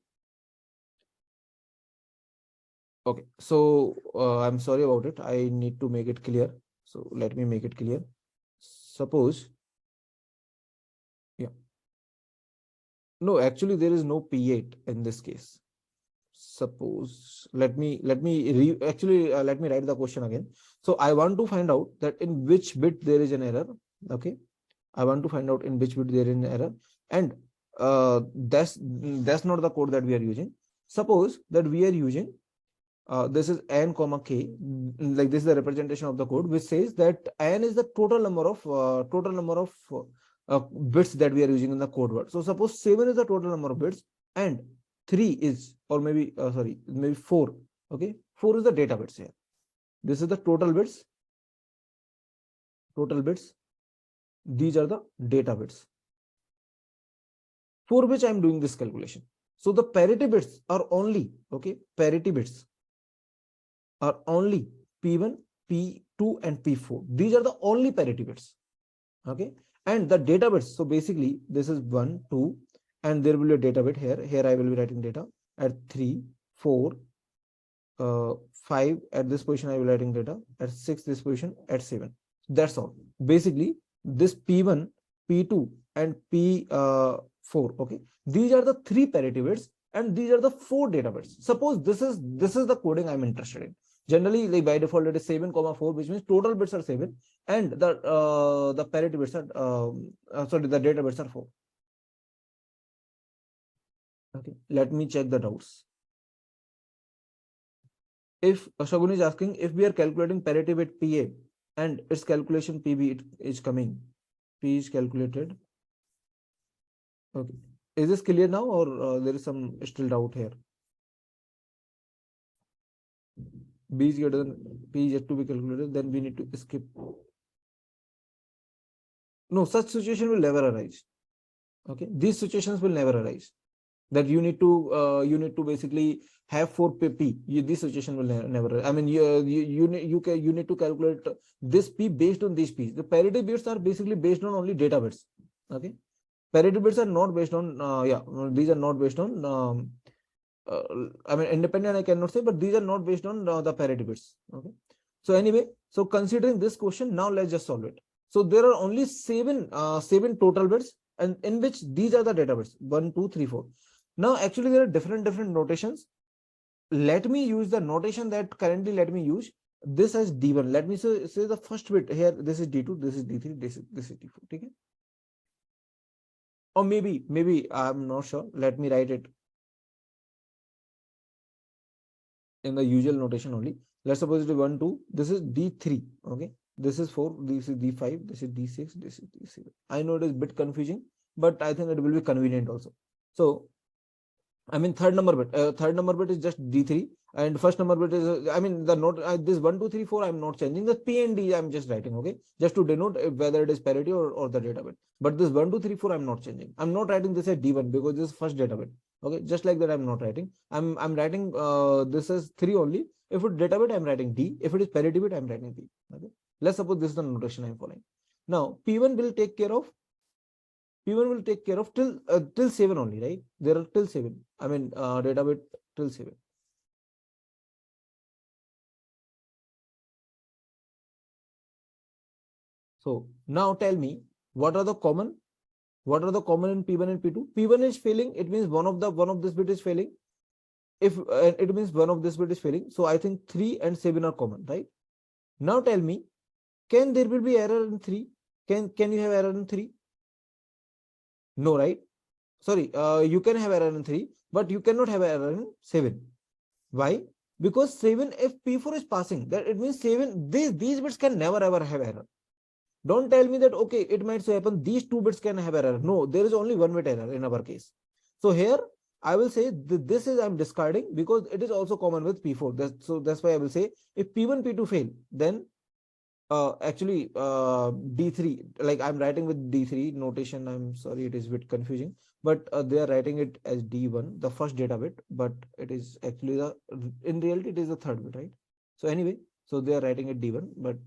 Okay. So I'm sorry about it. I need to make it clear. So let me make it clear. Suppose, yeah. No, actually there is no P8 in this case. Suppose let me let me write the question again. So I want to find out that in which bit there is an error. Okay, I want to find out in which bit there is an error, and that's not the code that we are using. Suppose that we are using this is n comma k, like this is the representation of the code, which says that n is the total number of bits that we are using in the code word. So suppose 7 is the total number of bits, and 3 is, or maybe sorry, maybe 4. Okay, 4 is the data bits here. This is the total bits. These are the data bits for which I am doing this calculation. So the parity bits are only, okay, parity bits are only P1, P2, and P4. These are the only parity bits. Okay, and the data bits. So basically, this is 1, 2, and there will be a data bit here. Here I will be writing data at 3, 4, 5. At this position, I will be writing data at 6. This position at 7. That's all. Basically, this P1, P2, and P4. Okay, these are the 3 parity bits, and these are the 4 data bits. Suppose this is the coding I'm interested in. Generally, like by default, it is 7, 4, which means total bits are 7, and the parity bits are sorry, the data bits are 4. Okay, let me check the doubts. If Shagun is asking, if we are calculating parity bit PA and its calculation PB is coming, P is calculated. Okay, is this clear now, or there is some still doubt here? B is greater than P is yet to be calculated, then we need to skip. No, such situation will never arise. Okay, these situations will never arise. That you need to basically have for P. This situation will never. I mean, you need to calculate this P based on these P's. The parity bits are basically based on only data bits. Okay, parity bits are not based on these are not based on I mean independent I cannot say, but these are not based on the parity bits. Okay, so anyway, so considering this question, now let's just solve it. So there are only seven total bits, and in which these are the data bits 1, 2, 3, 4. Now actually there are different notations. Let me use the notation that currently let me use this as D1. Let me say the first bit here, this is D2, this is D3, this is D4. Okay, or maybe I'm not sure, let me write it in the usual notation only. Let's suppose it is 1, 2, this is D3. Okay, this is 4, this is D5, this is D6, this is D7. I know it is a bit confusing, but I think it will be convenient also. So I mean third number bit is just D3, and first number bit is I mean the note this 1, 2, 3, 4 I'm not changing. The P and D I'm just writing, okay, just to denote whether it is parity or the data bit. But this 1, 2, 3, 4 I'm not changing. I'm not writing this as D1 because this is first data bit. Okay, just like that I'm not writing. I'm writing this as 3 only. If it's data bit I'm writing D. If it is parity bit I'm writing P. Okay, let's suppose this is the notation I'm following. Now P1 will take care of till 7 only, right? There are till 7. I mean data bit till 7. So now tell me what are the common in P1 and P2? P1 is failing, it means one of this bit is failing. If it means one of this bit is failing, so I think 3 and 7 are common, right? Now tell me, can there will be error in 3? Can you have error in 3? No, right? Sorry, you can have error in 3, but you cannot have error in 7. Why? Because 7, if P4 is passing, that it means 7, these bits can never ever have error. Don't tell me that, okay, it might so happen these two bits can have error. No, there is only one bit error in our case. So here I will say this is I'm discarding because it is also common with P4. So that's why I will say if P1, P2 fail, then actually D3, like I'm writing with D3 notation. I'm sorry, it is a bit confusing, but they are writing it as D1, the first data bit, but it is actually in reality it is the third bit, right? So anyway, so they are writing it D1, but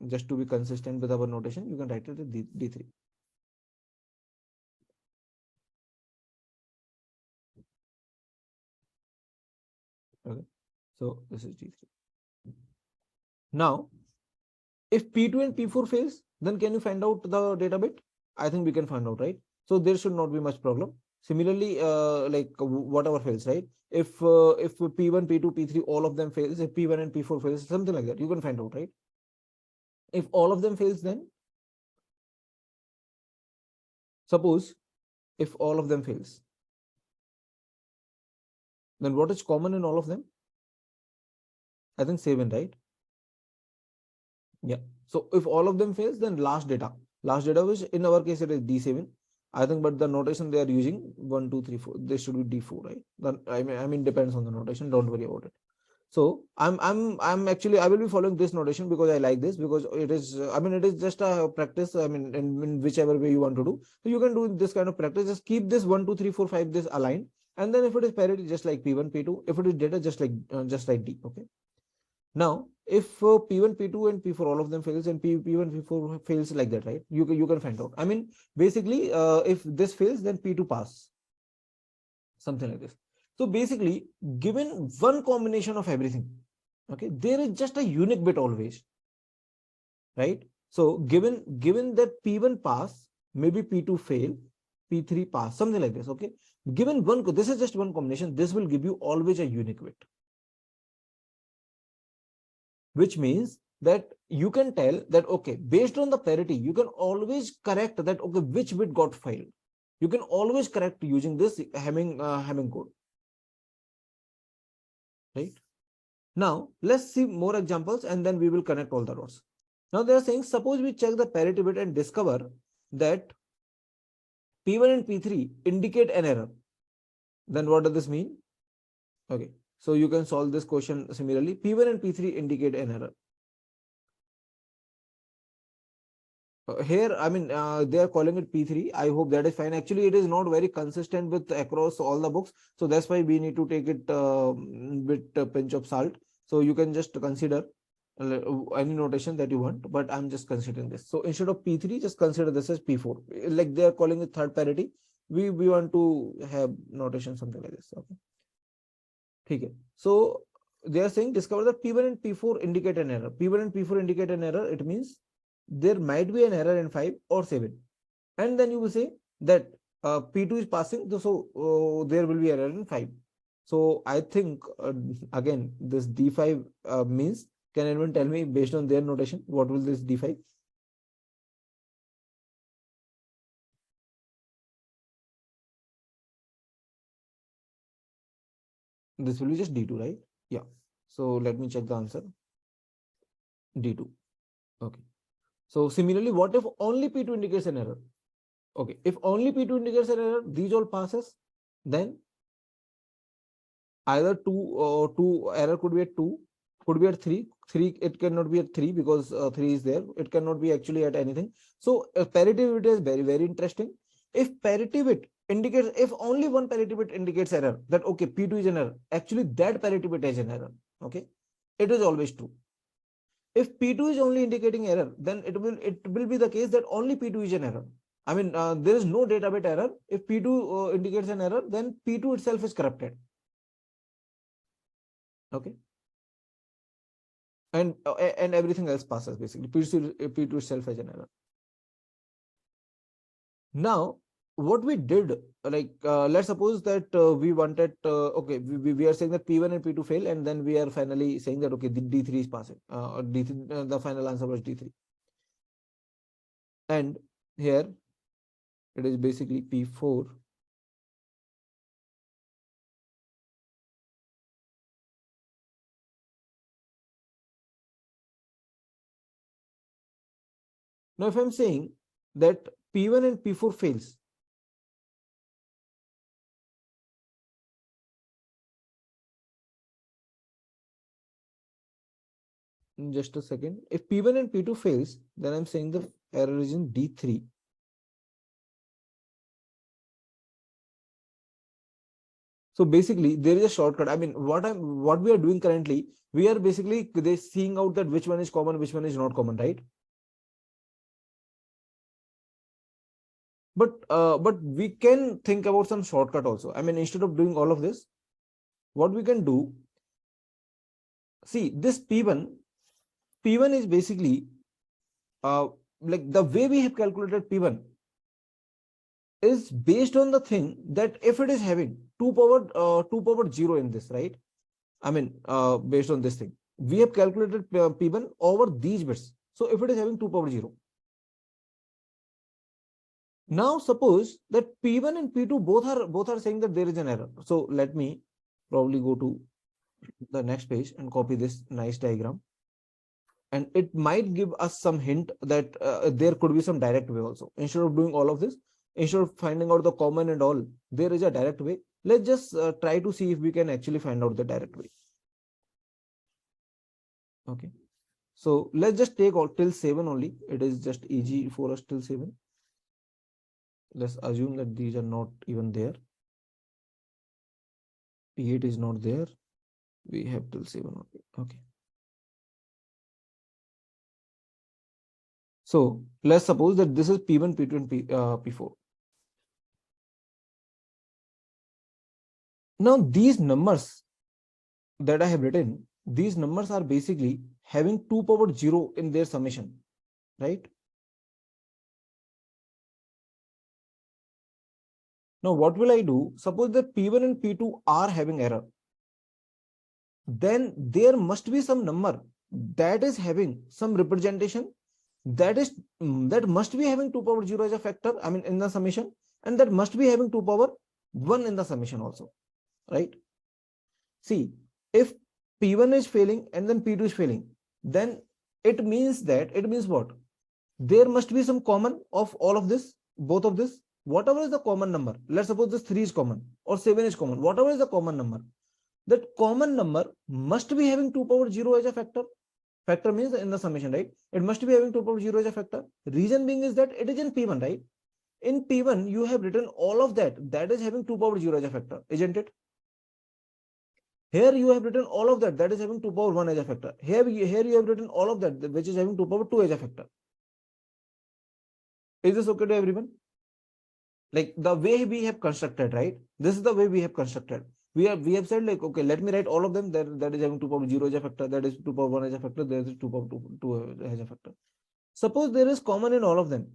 just to be consistent with our notation, you can write it as D3. Okay, so this is D3. Now, if P2 and P4 fails, then can you find out the data bit? I think we can find out, right? So there should not be much problem. Similarly, like whatever fails, right? If P1, P2, P3, all of them fails, if P1 and P4 fails, something like that, you can find out, right? If all of them fails, then suppose if all of them fails, then what is common in all of them? I think 7, right? Yeah. So if all of them fails, then last data, which in our case it is D7. I think, but the notation they are using 1, 2, 3, 4. This should be D4, right? Then I mean depends on the notation. Don't worry about it. So I'm actually I will be following this notation because I like this, because it is I mean it is just a practice. I mean in whichever way you want to do, so you can do this kind of practice. Just keep this 1, 2, 3, 4, 5 this aligned, and then if it is parity, just like P1, P2. If it is data, just like D. Okay. Now, if P1, P2, and P4 all of them fails, and P1, P4 fails like that, right? You can find out. I mean, basically, if this fails, then P2 pass, something like this. So basically, given one combination of everything, okay, there is just a unique bit always, right? So given that P1 pass, maybe P2 fail, P3 pass, something like this. Okay, given one, this is just one combination. This will give you always a unique bit, which means that you can tell that, okay, based on the parity, you can always correct that, okay, which bit got failed. You can always correct using this Hamming code, right? Now, let's see more examples and then we will connect all the dots. Now, they are saying, suppose we check the parity bit and discover that P1 and P3 indicate an error. Then what does this mean? Okay. So you can solve this question similarly. P1 and P3 indicate an error. Here, I mean, they are calling it P3. I hope that is fine. Actually, it is not very consistent with across all the books. So that's why we need to take it with a pinch of salt. So you can just consider any notation that you want, but I'm just considering this. So instead of P3, just consider this as P4. Like they are calling it third parity. We want to have notation something like this. Okay. Okay. So they are saying discover that P1 and P4 indicate an error. P1 and P4 indicate an error. It means there might be an error in 5 or 7. And then you will say that P2 is passing, so there will be error in 5. So I think again this D5 means, can anyone tell me based on their notation what will this D5? This will be just D2, right? Yeah. So let me check the answer. D2. Okay. So similarly, what if only P2 indicates an error? Okay, if only P2 indicates an error, these all passes, then either two error could be at 2, could be at 3. 3, it cannot be at 3 because 3 is there. It cannot be actually at anything. So parity bit is very, very interesting. If parity bit indicates, if only one parity bit indicates error, that okay, P2 is an error. Actually, that parity bit is an error. Okay, it is always true. If P2 is only indicating error, then it will be the case that only P2 is an error. I mean, there is no data bit error. If P2 indicates an error, then P2 itself is corrupted. Okay. And everything else passes basically. P2 itself has an error. Now, what we did, like, let's suppose that we wanted, okay, we are saying that P1 and P2 fail, and then we are finally saying that, okay, the D3 is passing, D3, the final answer was D3. And here, it is basically P4. Now, if I'm saying that P1 and P4 fails, just a second, if P1 and P2 fails, then I'm saying the error is in D3. So basically, there is a shortcut. I mean, what we are doing currently, we are basically seeing out that which one is common, which one is not common, right? But we can think about some shortcut also. I mean, instead of doing all of this, what we can do, see this P1 is basically like the way we have calculated P1 is based on the thing that if it is having 2 power 0 in this, right? I mean, based on this thing, we have calculated P1 over these bits. So if it is having 2 power 0, now suppose that P1 and P2 both are saying that there is an error. So let me probably go to the next page and copy this nice diagram. And it might give us some hint that there could be some direct way also. Instead of doing all of this, instead of finding out the common and all, there is a direct way. Let's just try to see if we can actually find out the direct way. Okay. So let's just take all till 7 only. It is just easy for us till 7. Let's assume that these are not even there. P8 is not there. We have till 7 only. Okay. So let's suppose that this is P1, P2, and P4. Now these numbers that I have written, these numbers are basically having 2 power 0 in their summation, right? Now what will I do? Suppose that P1 and P2 are having error. Then there must be some number that is having some representation that must be having 2 power 0 as a factor, I mean in the summation, and that must be having 2 power 1 in the summation also, right? See, if P1 is failing and then P2 is failing, then it means what? There must be some common of all of this, both of this, whatever is the common number. Let's suppose this 3 is common or 7 is common, whatever is the common number. that common number must be having 2 power 0 as a factor. Factor means in the summation, right? It must be having 2 power 0 as a factor. Reason being is that it is in P1, right? In P1, you have written all of that. That is having 2 power 0 as a factor, isn't it? Here you have written all of that. That is having 2 power 1 as a factor. Here you have written all of that, which is having 2 power 2 as a factor. Is this okay to everyone? Like the way we have constructed, right? This is the way we have constructed. We have said like, okay, let me write all of them. That is having 2 power 0 as a factor. That is 2 power 1 as a factor. There is 2 power 2 as a factor. Suppose there is common in all of them.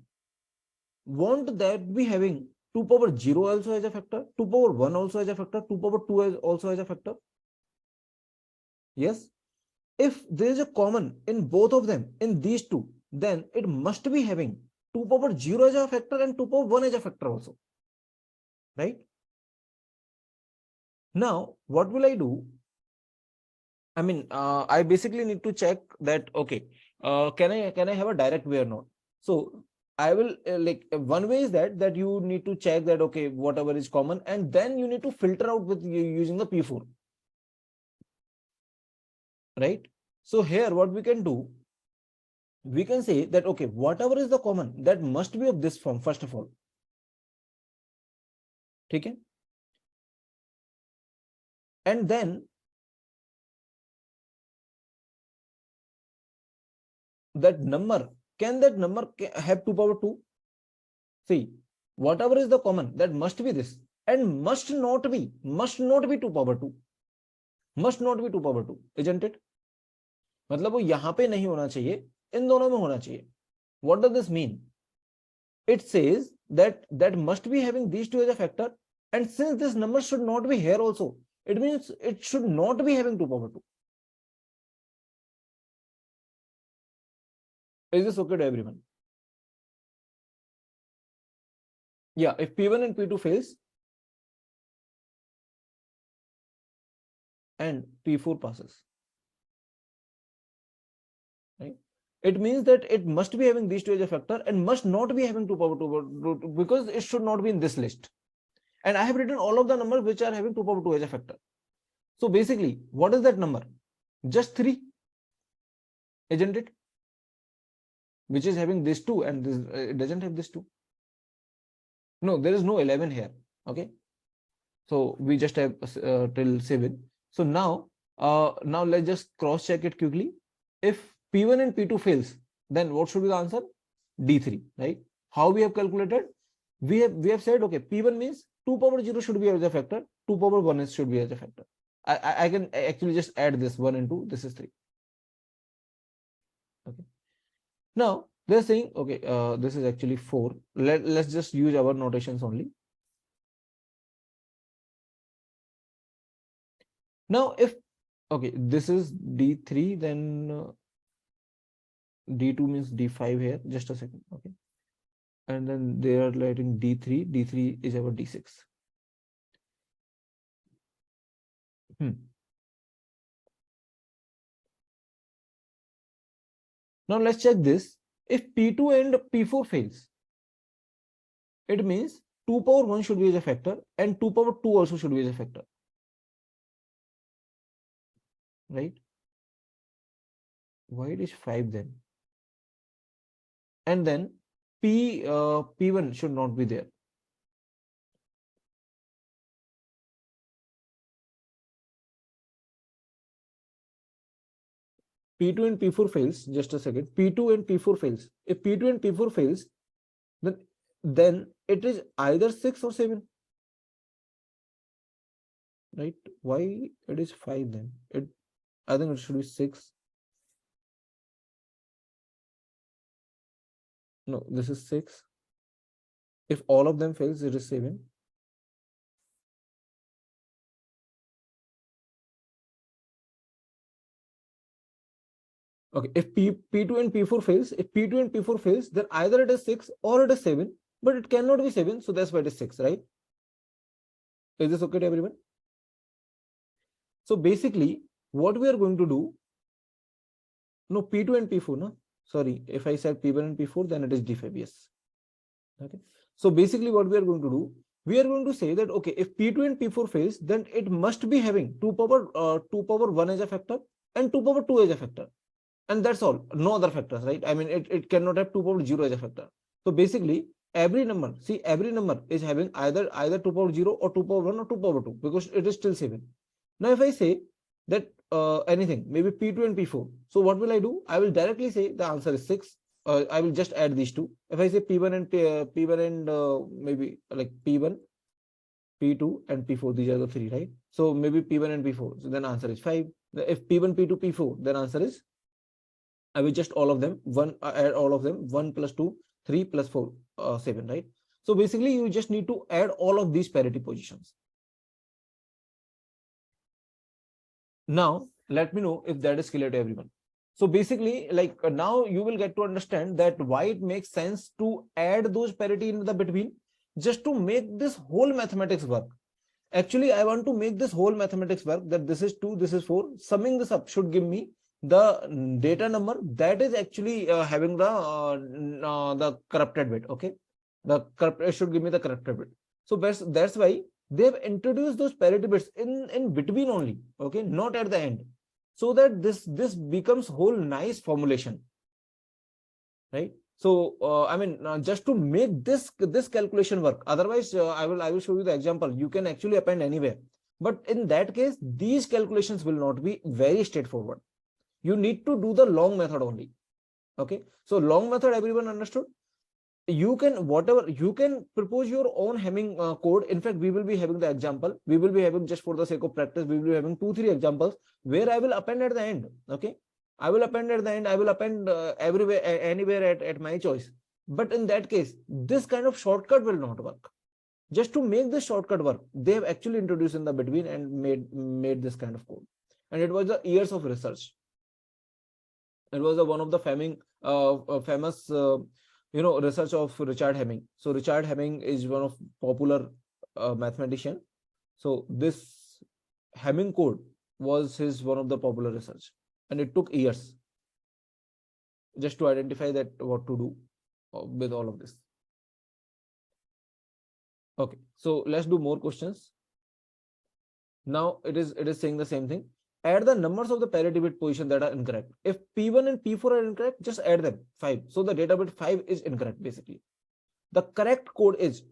Won't that be having 2 power 0 also as a factor? 2 power 1 also as a factor? 2 power 2 as also as a factor? Yes. If there is a common in both of them, in these two, then it must be having 2 power 0 as a factor and 2 power 1 as a factor also, right? Now, what will I do? I mean, I basically need to check that, okay, can I have a direct way or not? So I will like one way is that you need to check that, okay, whatever is common, and then you need to filter out with using the P4, right? So here what we can do, we can say that, okay, whatever is the common, that must be of this form, first of all. Okay? And then that number, can that number have 2 power 2? See, whatever is the common, that must be this, and must not be 2 power 2. Must not be 2 power 2, isn't it? मतलब वो यहाँ पे नहीं होना चाहिए, इन दोनों में होना चाहिए. What does this mean? It says that must be having these two as a factor, and since this number should not be here also, it means it should not be having 2 power 2. Is this okay to everyone? Yeah, if P1 and P2 fails and P4 passes, right? It means that it must be having these two as a factor and must not be having 2 power 2 because it should not be in this list. And I have written all of the numbers which are having 2 power 2 as a factor. So basically, what is that number? Just 3, isn't it? Which is having this 2 and this it doesn't have this 2. No, there is no 11 here. Okay. So we just have till 7. So now let's just cross check it quickly. If P1 and P2 fails, then what should be the answer? D3, right? How we have calculated? We have said, okay, P1 means 2 power 0 should be as a factor, 2 power 1 should be as a factor. I can actually just add this 1 and 2, this is 3. Okay. Now they're saying, okay, this is actually 4. Let's just use our notations only. Now, if, okay, this is D3, then D2 means D5 here, just a second, okay. And then they are writing D3, D3 is our D6. Now let's check this. If P2 and P4 fails, it means 2 power 1 should be as a factor and 2 power 2 also should be as a factor, right? Why it is 5 then? And then P1 should not be there. P2 and P4 fails, just a second. P2 and P4 fails. If P2 and P4 fails, then it is either 6 or 7. Right? Why it is 5 then? I think it should be 6. No, this is 6. If all of them fails, it is 7. Okay, if P2 and P4 fails, then either it is 6 or it is 7, but it cannot be 7, so that's why it is 6, right? Is this okay to everyone? So basically, what we are going to do, no, P2 and P4, no? Sorry, if I said P1 and P4, then it is D5, yes. Okay. So basically what we are going to do, we are going to say that, okay, if P2 and P4 fails, then it must be having 2 power 1 as a factor and 2 power 2 as a factor. And that's all, no other factors, right? I mean, it cannot have 2 power 0 as a factor. So basically, every number is having either 2 power 0 or 2 power 1 or 2 power 2, because it is still 7. Now, if I say that anything, maybe P2 and P4, so what will I do? I will directly say the answer is 6. I will just add these two. If I say P1 and P1 and maybe like P1, P2 and P4, these are the three, right? So maybe P1 and P4, so then answer is 5. If P1, P2, P4, then answer is, I will just all of them, add all of them, 1 plus 2, 3 plus 4, 7, right? So basically, you just need to add all of these parity positions. Now, let me know if that is clear to everyone. So basically, like now you will get to understand that why it makes sense to add those parity in the between, just to make this whole mathematics work. Actually, I want to make this whole mathematics work, that this is 2, this is 4. Summing this up should give me the data number that is actually having the corrupted bit. Okay, it should give me the corrupted bit. So that's why they have introduced those parity bits in between only. Okay, not at the end, so that this becomes whole nice formulation, right? So I mean, just to make this calculation work. Otherwise, I will show you the example. You can actually append anywhere, but in that case, these calculations will not be very straightforward. You need to do the long method only. Okay, so long method, everyone understood? You can propose your own Hamming code. In fact, we will be having the example. We will be having, just for the sake of practice, we will be having 2-3 examples where I will append at the end. Okay, I will append at the end. I will append everywhere, anywhere at my choice. But in that case, this kind of shortcut will not work. Just to make this shortcut work, they have actually introduced in the between and made this kind of code. And it was the years of research. It was one of the famous research of Richard Hamming. So Richard Hamming is one of popular mathematician. So this Hamming code was one of the popular research, and it took years just to identify that what to do with all of this. Okay, so let's do more questions. Now it is saying the same thing. Add the numbers of the parity bit position that are incorrect. If P1 and P4 are incorrect, just add them, 5. So the data bit 5 is incorrect, basically. The correct code is,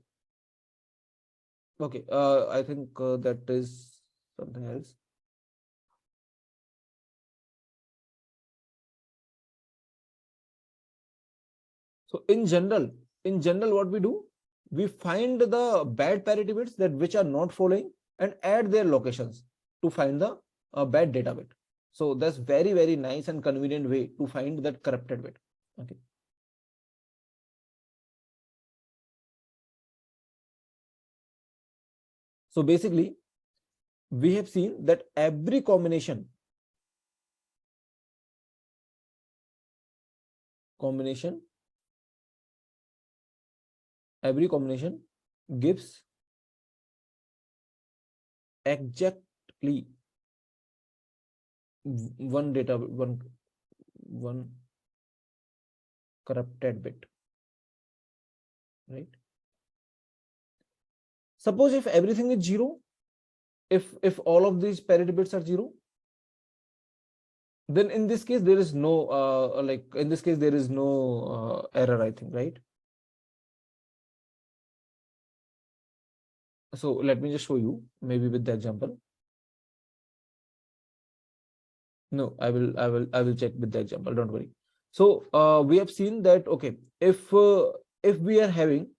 okay, I think that is something else. So in general, what we do, we find the bad parity bits that which are not following and add their locations to find the bad data bit. So that's very, very nice and convenient way to find that corrupted bit. Okay. So basically, we have seen that every combination gives exactly one corrupted bit, right? Suppose if everything is 0, if all of these parity bits are 0, then in this case there is no error, I think, right? So let me just show you, maybe with the example. No, I will check with the example, don't worry. So we have seen that, okay, if we are having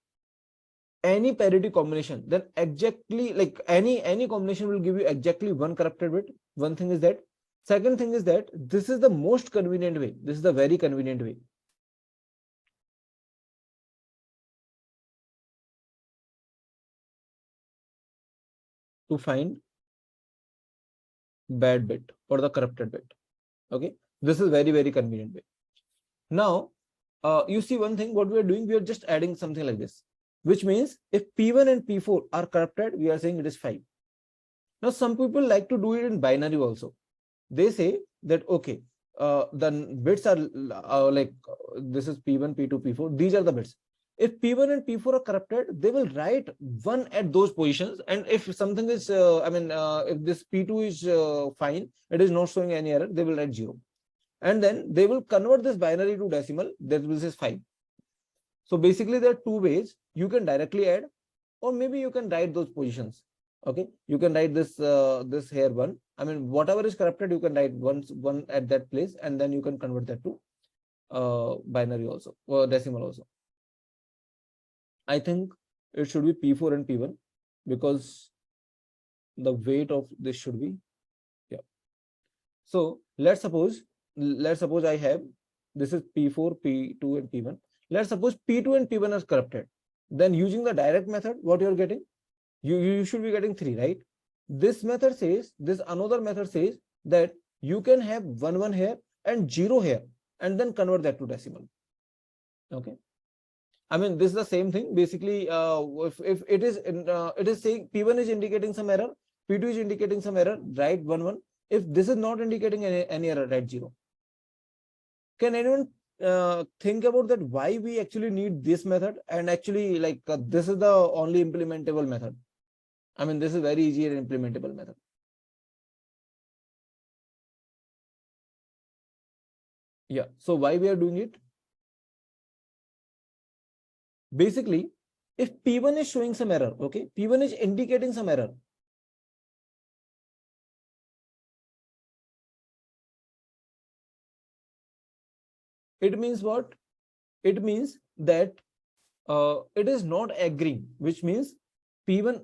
any parity combination, then exactly like any combination will give you exactly one corrupted bit. One thing is that. Second thing is that this is the most convenient way. This is the very convenient way to find bad bit or the corrupted bit. Okay, this is very, very convenient way. Now you see one thing, what we are doing, we are just adding something like this, which means if P1 and P4 are corrupted, we are saying it is 5. Now some people like to do it in binary also. They say that, okay, the bits are like this is P1, P2, P4, these are the bits. If P1 and P4 are corrupted, they will write 1 at those positions. And if something is, if this P2 is fine, it is not showing any error, they will write 0. And then they will convert this binary to decimal, that will say 5. So basically there are two ways. You can directly add, or maybe you can write those positions. Okay, you can write this this here 1. I mean, whatever is corrupted, you can write one at that place, and then you can convert that to binary also, or decimal also. I think it should be P4 and P1 because the weight of this should be, yeah. So let's suppose I have, this is P4, P2 and P1. Let's suppose P2 and P1 are corrupted. Then using the direct method, what you're getting, you should be getting 3, right? This method says, this another method says that you can have 1 here and 0 here, and then convert that to decimal. Okay. I mean, this is the same thing. Basically, if it is saying P1 is indicating some error, P2 is indicating some error, write 1. If this is not indicating any error, write 0. Can anyone think about that? Why we actually need this method? And actually, like this is the only implementable method. I mean, this is very easy and implementable method. Yeah. So why we are doing it? Basically, if P1 is showing some error, okay, P1 is indicating some error. It means what? It means that it is not agreeing, which means P1,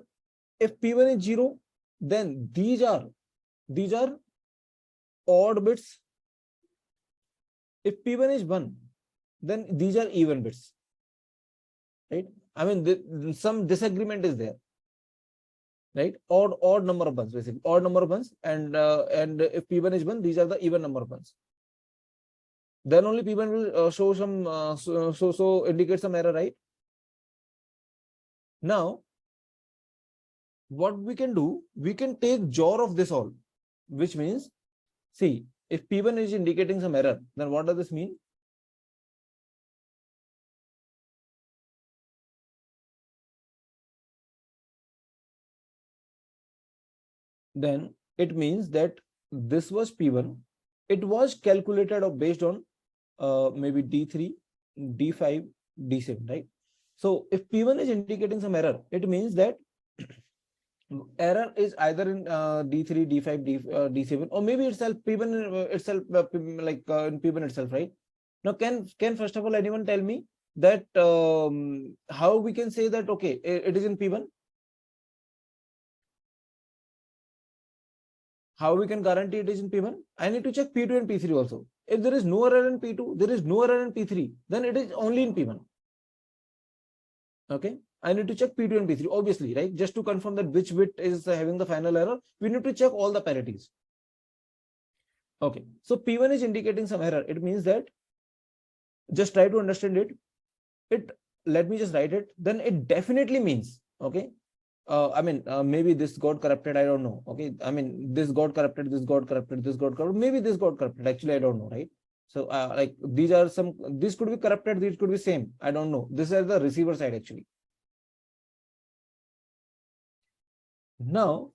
if P1 is 0, then these are odd bits. If P1 is 1, then these are even bits. Right? I mean, some disagreement is there. Right? Odd number of ones, basically. Odd number of ones, and if P1 is 1, these are the even number of ones. Then only P1 will show some so indicate some error, right? Now, what we can do, we can take JOR of this all, which means, see, if P1 is indicating some error, then what does this mean? Then it means that this was P1. It was calculated or based on maybe D3, D5, D7, right? So if P1 is indicating some error, it means that error is either in D3, D5, D7, or maybe itself P1 itself, in P1 itself, right? Now, can first of all anyone tell me that how we can say that okay, it is in P1? How we can guarantee it is in P1? I need to check P2 and P3 also. If there is no error in P2, there is no error in P3, then it is only in P1. Okay. I need to check P2 and P3, obviously, right? Just to confirm that which bit is having the final error, we need to check all the parities. Okay. So P1 is indicating some error. It means that, just try to understand it. Let me just write it. Then it definitely means, okay. I mean, maybe this got corrupted. I don't know. Okay. I mean, this got corrupted, this got corrupted, this got corrupted. Maybe this got corrupted. Actually, I don't know, right? So, like these are some, this could be corrupted, this could be same. I don't know. This is the receiver side actually. Now,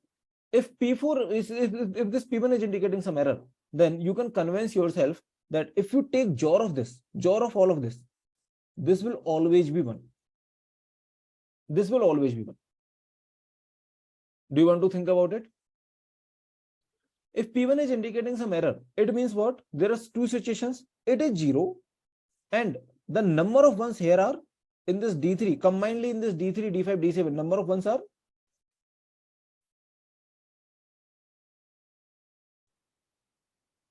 if P4 is, if this P1 is indicating some error, then you can convince yourself that if you take JOR of this, JOR of all of this will always be 1. This will always be 1. Do you want to think about it? If P1 is indicating some error, it means what? There are two situations. It is 0, and the number of ones here are in this D3, combinedly in this D3, D5, D7, number of ones are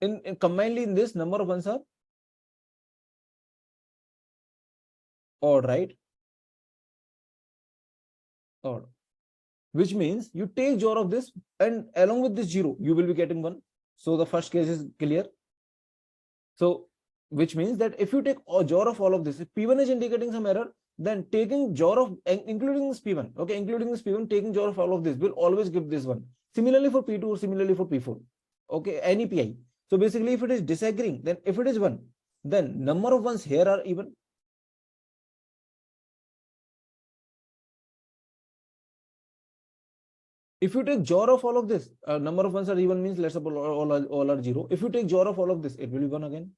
in combinedly in this number of ones are odd, right? Odd. Which means you take JOR of this, and along with this 0, you will be getting 1. So the first case is clear. So which means that if you take a JOR of all of this, if P1 is indicating some error, then taking JOR of, including this P1, okay, including this P1, taking JOR of all of this will always give this 1. Similarly for P2, or similarly for P4, okay, any PI. So basically, if it is disagreeing, then if it is 1, then number of ones here are even. If you take JOR of all of this, number of ones are even means let's suppose all are 0. If you take JOR of all of this, it will be 1 again.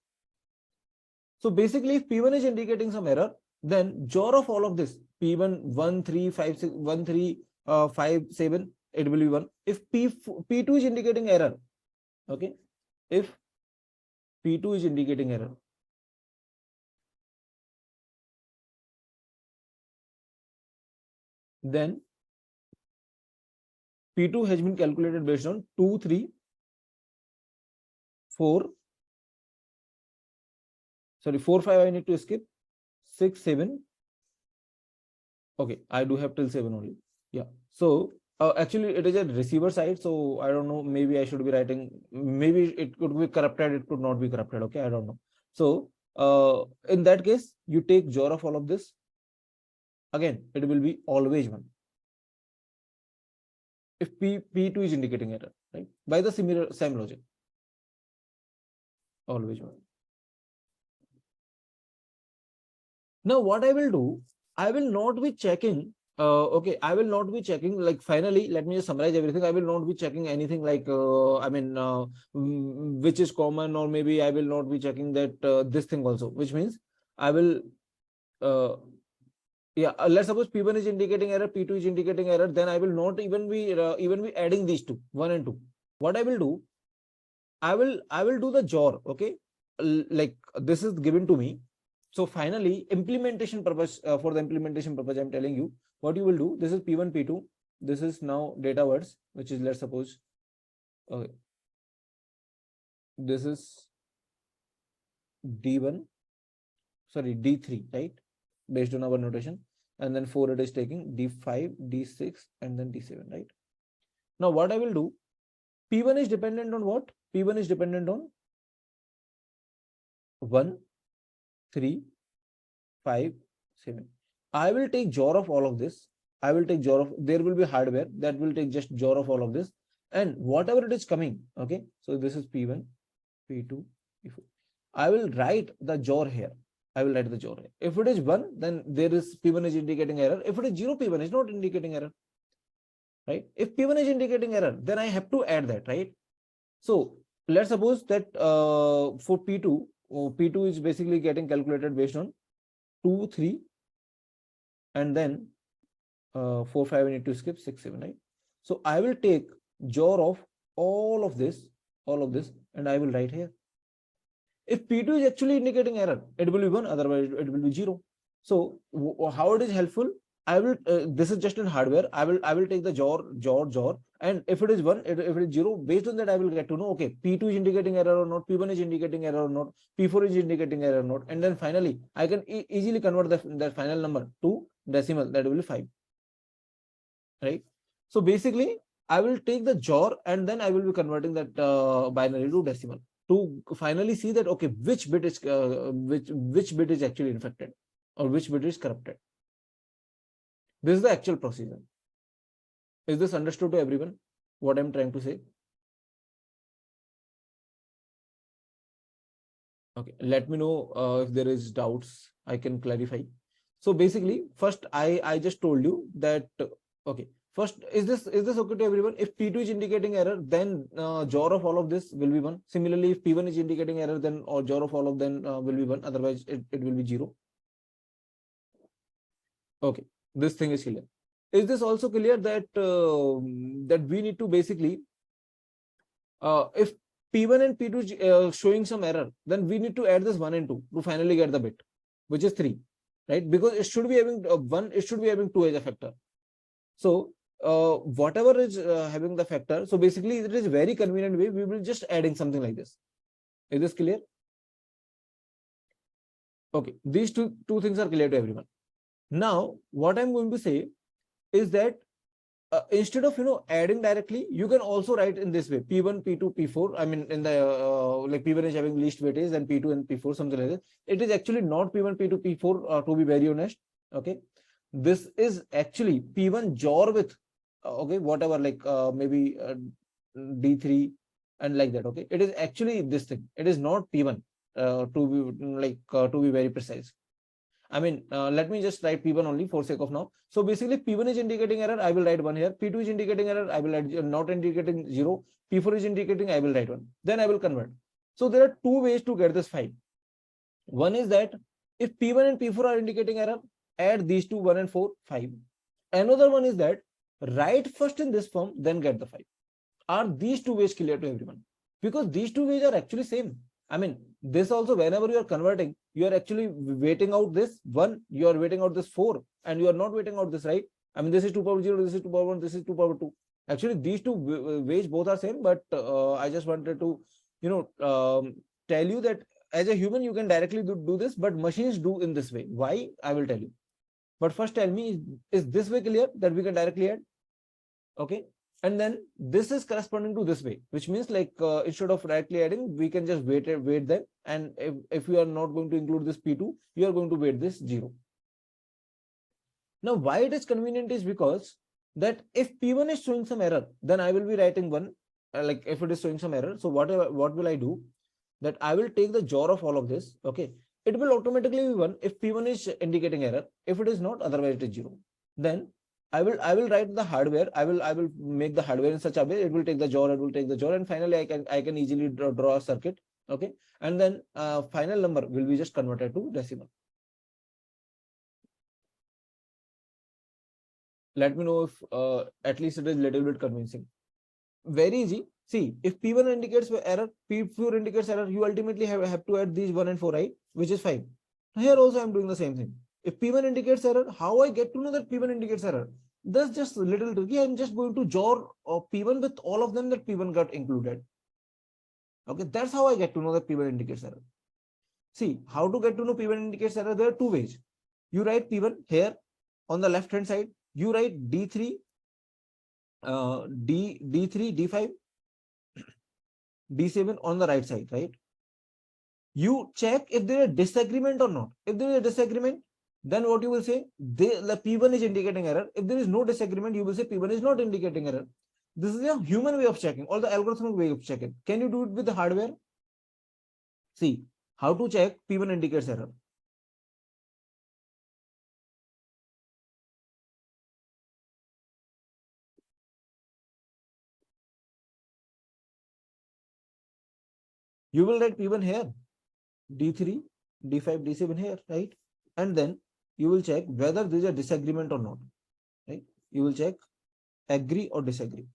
So basically, if P1 is indicating some error, then JOR of all of this, P1 1 3 5 6 1 3 5 7, it will be 1. If P2 is indicating error, okay, if P2 is indicating error, then P2 has been calculated based on 2 3 4, sorry 4 5 I need to skip, 6 7. Okay, I do have till 7 only. Yeah. So actually it is a receiver side, so I don't know, maybe I should be writing, maybe it could be corrupted, it could not be corrupted. Okay, I don't know. So in that case, you take JOR of all of this. Again, it will be always 1 if P2 is indicating error, right? By the same logic, always 1. Now what I will do, I will not be checking. Okay, I will not be checking, like, finally, let me just summarize everything. I will not be checking anything like, which is common, or maybe I will not be checking that this thing also, which means I will, yeah, let's suppose P1 is indicating error, P2 is indicating error, then I will not even be adding these two, 1 and 2. What I will do, I will do the JOR, okay? Like this is given to me. So finally, implementation purpose, for the implementation purpose, I'm telling you what you will do. This is P1, P2. This is now data words, which is, let's suppose, okay, this is D1, sorry, D3, right? Based on our notation. And then 4 it is taking D5, D6, and then D7, right? Now what I will do, P1 is dependent on what? P1 is dependent on 1, 3, 5, 7. I will take JOR of all of this. I will take JOR of, there will be hardware that will take just JOR of all of this, and whatever it is coming, okay, so this is P1, P2, P4. I will write the JOR here. I will write the JOR here. If it is 1, then there is P1 is indicating error. If it is 0, P1 is not indicating error, right? If P1 is indicating error, then I have to add that, right? So let's suppose that for P2, P2 is basically getting calculated based on 2 3, and then 4 5 I need to skip, 6 7, right? So I will take JOR of all of this, and I will write here. If P2 is actually indicating error, it will be 1, otherwise it will be 0. So how it is helpful, I will this is just in hardware. I will take the JOR, and if it is 1, if it is 0, based on that I will get to know, okay, P2 is indicating error or not, P1 is indicating error or not, P4 is indicating error or not, and then finally I can easily convert the final number to decimal, that will be 5, right? So basically I will take the JOR, and then I will be converting that binary to decimal to finally see that, okay, which bit is which bit is actually infected, or which bit is corrupted. This is the actual procedure. Is this understood to everyone, what I'm trying to say? Okay, let me know if there is doubts, I can clarify. So basically, first I just told you that, okay, first, is this okay to everyone? If P2 is indicating error, then JOR of all of this will be 1. Similarly, if P1 is indicating error, then JOR of all of them will be 1. Otherwise, it will be 0. Okay, this thing is clear. Is this also clear that that we need to basically, if P1 and P2 showing some error, then we need to add this 1 and 2 to finally get the bit, which is 3, right? Because it should be having 1, it should be having 2 as a factor. So whatever is having the factor, so basically it is very convenient way, we will just adding something like this. Is this clear? Okay, these two things are clear to everyone. Now what I'm going to say is that instead of adding directly, you can also write in this way: P1, P2, P4. I mean, in the like P1 is having least weightage, and P2 and P4, something like that. It is actually not P1, P2, P4, to be very honest. Okay, this is actually P1 JOR with okay, whatever, like maybe D3 and like that. Okay, it is actually this thing. It is not P1 to be very precise. I mean, let me just write P1 only for sake of now. So basically P1 is indicating error, I will write 1 here. P2 is indicating error, I will write not indicating 0. P4 is indicating, I will write 1. Then I will convert. So there are two ways to get this 5. One is that if P1 and P4 are indicating error, add these two, 1 and 4, 5. Another one is that write first in this form, then get the 5. Are these two ways clear to everyone? Because these two ways are actually same. I mean, this also, whenever you are converting, you are actually waiting out this 1, you are waiting out this 4, and you are not waiting out this, right? I mean, this is 2 power 0, this is 2 power 1, this is 2 power 2. Actually, these two ways both are same, but I just wanted to, tell you that as a human, you can directly do this, but machines do in this way. Why? I will tell you. But first tell me, is this way clear that we can directly add? Okay. And then this is corresponding to this way, which means like instead of directly adding, we can just wait them. And if you are not going to include this P2, you are going to wait this 0. Now, why it is convenient is because that if P1 is showing some error, then I will be writing 1, like if it is showing some error. So what will I do? That I will take the JOR of all of this. Okay. It will automatically be 1 if P1 is indicating error. If it is not, otherwise it is 0. Then I will write the hardware. I will make the hardware in such a way it will take the JOR, and finally I can easily draw a circuit. Okay. And then final number will be just converted to decimal. Let me know if at least it is a little bit convincing. Very easy. See, if P1 indicates error, P4 indicates error, you ultimately have to add these 1 and 4, right? Which is 5. Here also I'm doing the same thing. If P1 indicates error, how I get to know that P1 indicates error? That's just a little tricky. I'm just going to JOR P1 with all of them that P1 got included. Okay, that's how I get to know that P1 indicates error. See, how to get to know P1 indicates error? There are two ways. You write P1 here on the left hand side. You write D3, D3, D5, D7 on the right side, right? You check if there is a disagreement or not. If there is a disagreement, then what you will say? The P1 is indicating error. If there is no disagreement, you will say P1 is not indicating error. This is a human way of checking, or the algorithmic way of checking. Can you do it with the hardware? See, how to check P1 indicates error. You will write P1 here, D3, D5, D7 here, right? And then you will check whether there is a disagreement or not, right? You will check agree or disagree.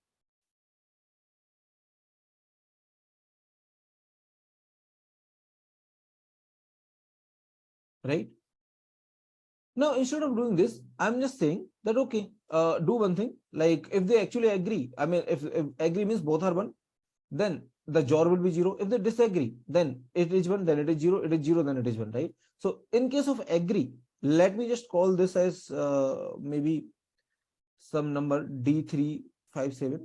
Right? Now, instead of doing this, I'm just saying that, okay, do one thing, like if they actually agree, I mean, if agree means both are 1, then the JOR will be 0. If they disagree, then it is 1, then it is 0, it is 0, then it is 1, right? So in case of agree, let me just call this as maybe some number D357,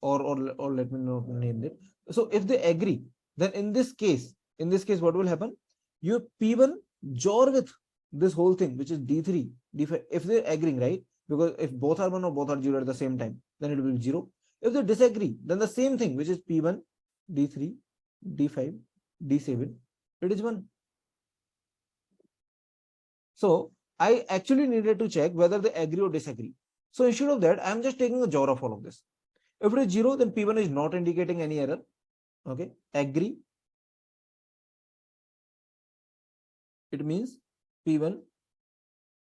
or let me not name it. So if they agree, then in this case, what will happen? Your P1 JOR with this whole thing, which is D3, D5, if they're agreeing, right? Because if both are 1 or both are 0 at the same time, then it will be 0. If they disagree, then the same thing, which is P1, D3, D5, D7, it is 1. So I actually needed to check whether they agree or disagree. So instead of that, I'm just taking the JOR of all of this. If it is 0, then P1 is not indicating any error. Okay, agree. It means P1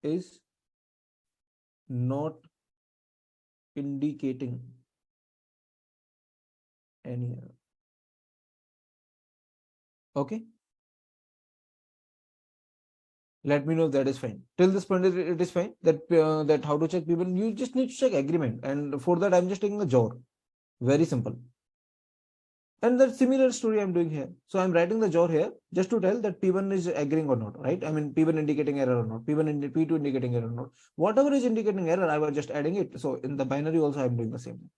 is not indicating any error. Okay. Let me know if that is fine. Till this point, it is fine. That how to check P1? You just need to check agreement, and for that, I'm just taking the JOR. Very simple. And that similar story I'm doing here. So I'm writing the JOR here just to tell that P1 is agreeing or not, right? I mean, P1 indicating error or not, P2 indicating error or not. Whatever is indicating error, I was just adding it. So in the binary also, I'm doing the same thing,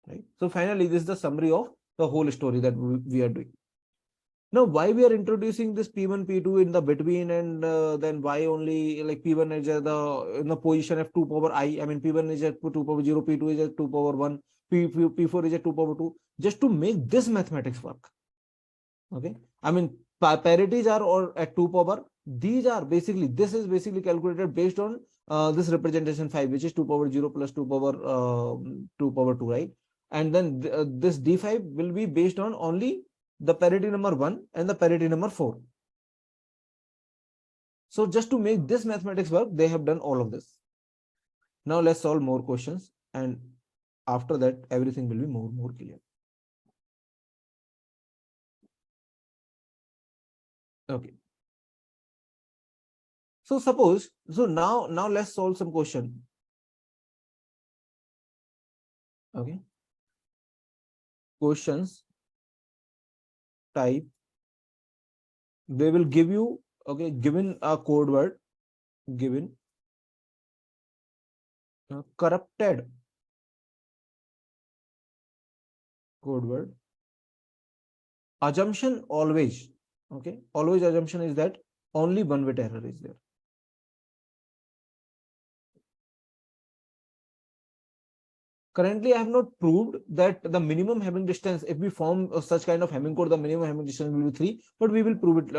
right? So finally, this is the summary of the whole story that we are doing. Now, why we are introducing this P1, P2 in the between, and then why only like P1 is in the position of 2 power I. I mean, P1 is at 2 power 0, P2 is at 2 power 1, P4 is at 2 power 2, just to make this mathematics work. Okay. I mean, parities are or at 2 power, These are basically, this is basically calculated based on this representation 5, which is 2 power 0 plus 2 power 2, right? And then this d5 will be based on only the parity number 1 and the parity number 4. So just to make this mathematics work, they have done all of this. Now let's solve more questions, and after that everything will be more clear. Okay. So suppose, so now let's solve some question. Okay. Questions type, they will give you, okay, given a code word, given corrupted code word, assumption always, okay, always assumption is that only one bit error is there. Currently, I have not proved that the minimum Hamming distance, if we form such kind of Hamming code, the minimum Hamming distance will be 3, but we will prove it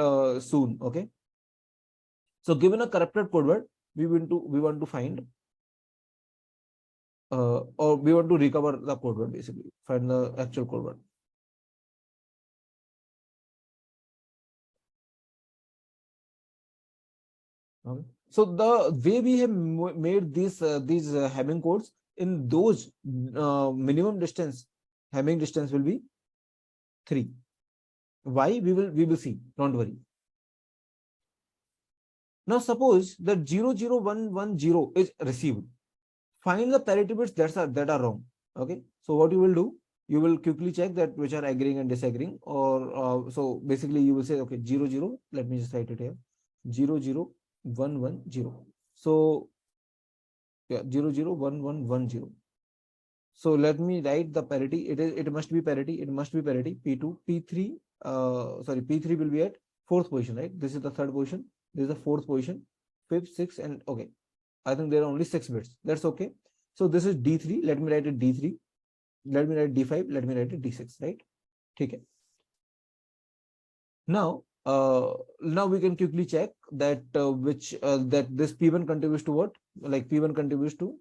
soon. Okay. So given a corrupted code word, we want to find or we want to recover the code word, basically find the actual code word. Okay. So the way we have made these Hamming codes, in those minimum distance, Hamming distance will be 3. Why? We will see. Don't worry. Now suppose that 00110 is received. Find the parity bits that are wrong. Okay. So what you will do? You will quickly check that which are agreeing and disagreeing, or so basically you will say, okay, 00. Let me just write it here. 00110. So yeah, 001110. So let me write the parity. It must be parity. It must be parity. P2, P3. Sorry, P3 will be at 4th position, right? This is the 3rd position. This is the 4th position. 5th, 6th, and okay. I think there are only 6 bits. That's okay. So this is D3. Let me write it D3. Let me write D5. Let me write it D6, right? Okay. Now, now we can quickly check that that this P1 contributes to what? Like P1 contributes to,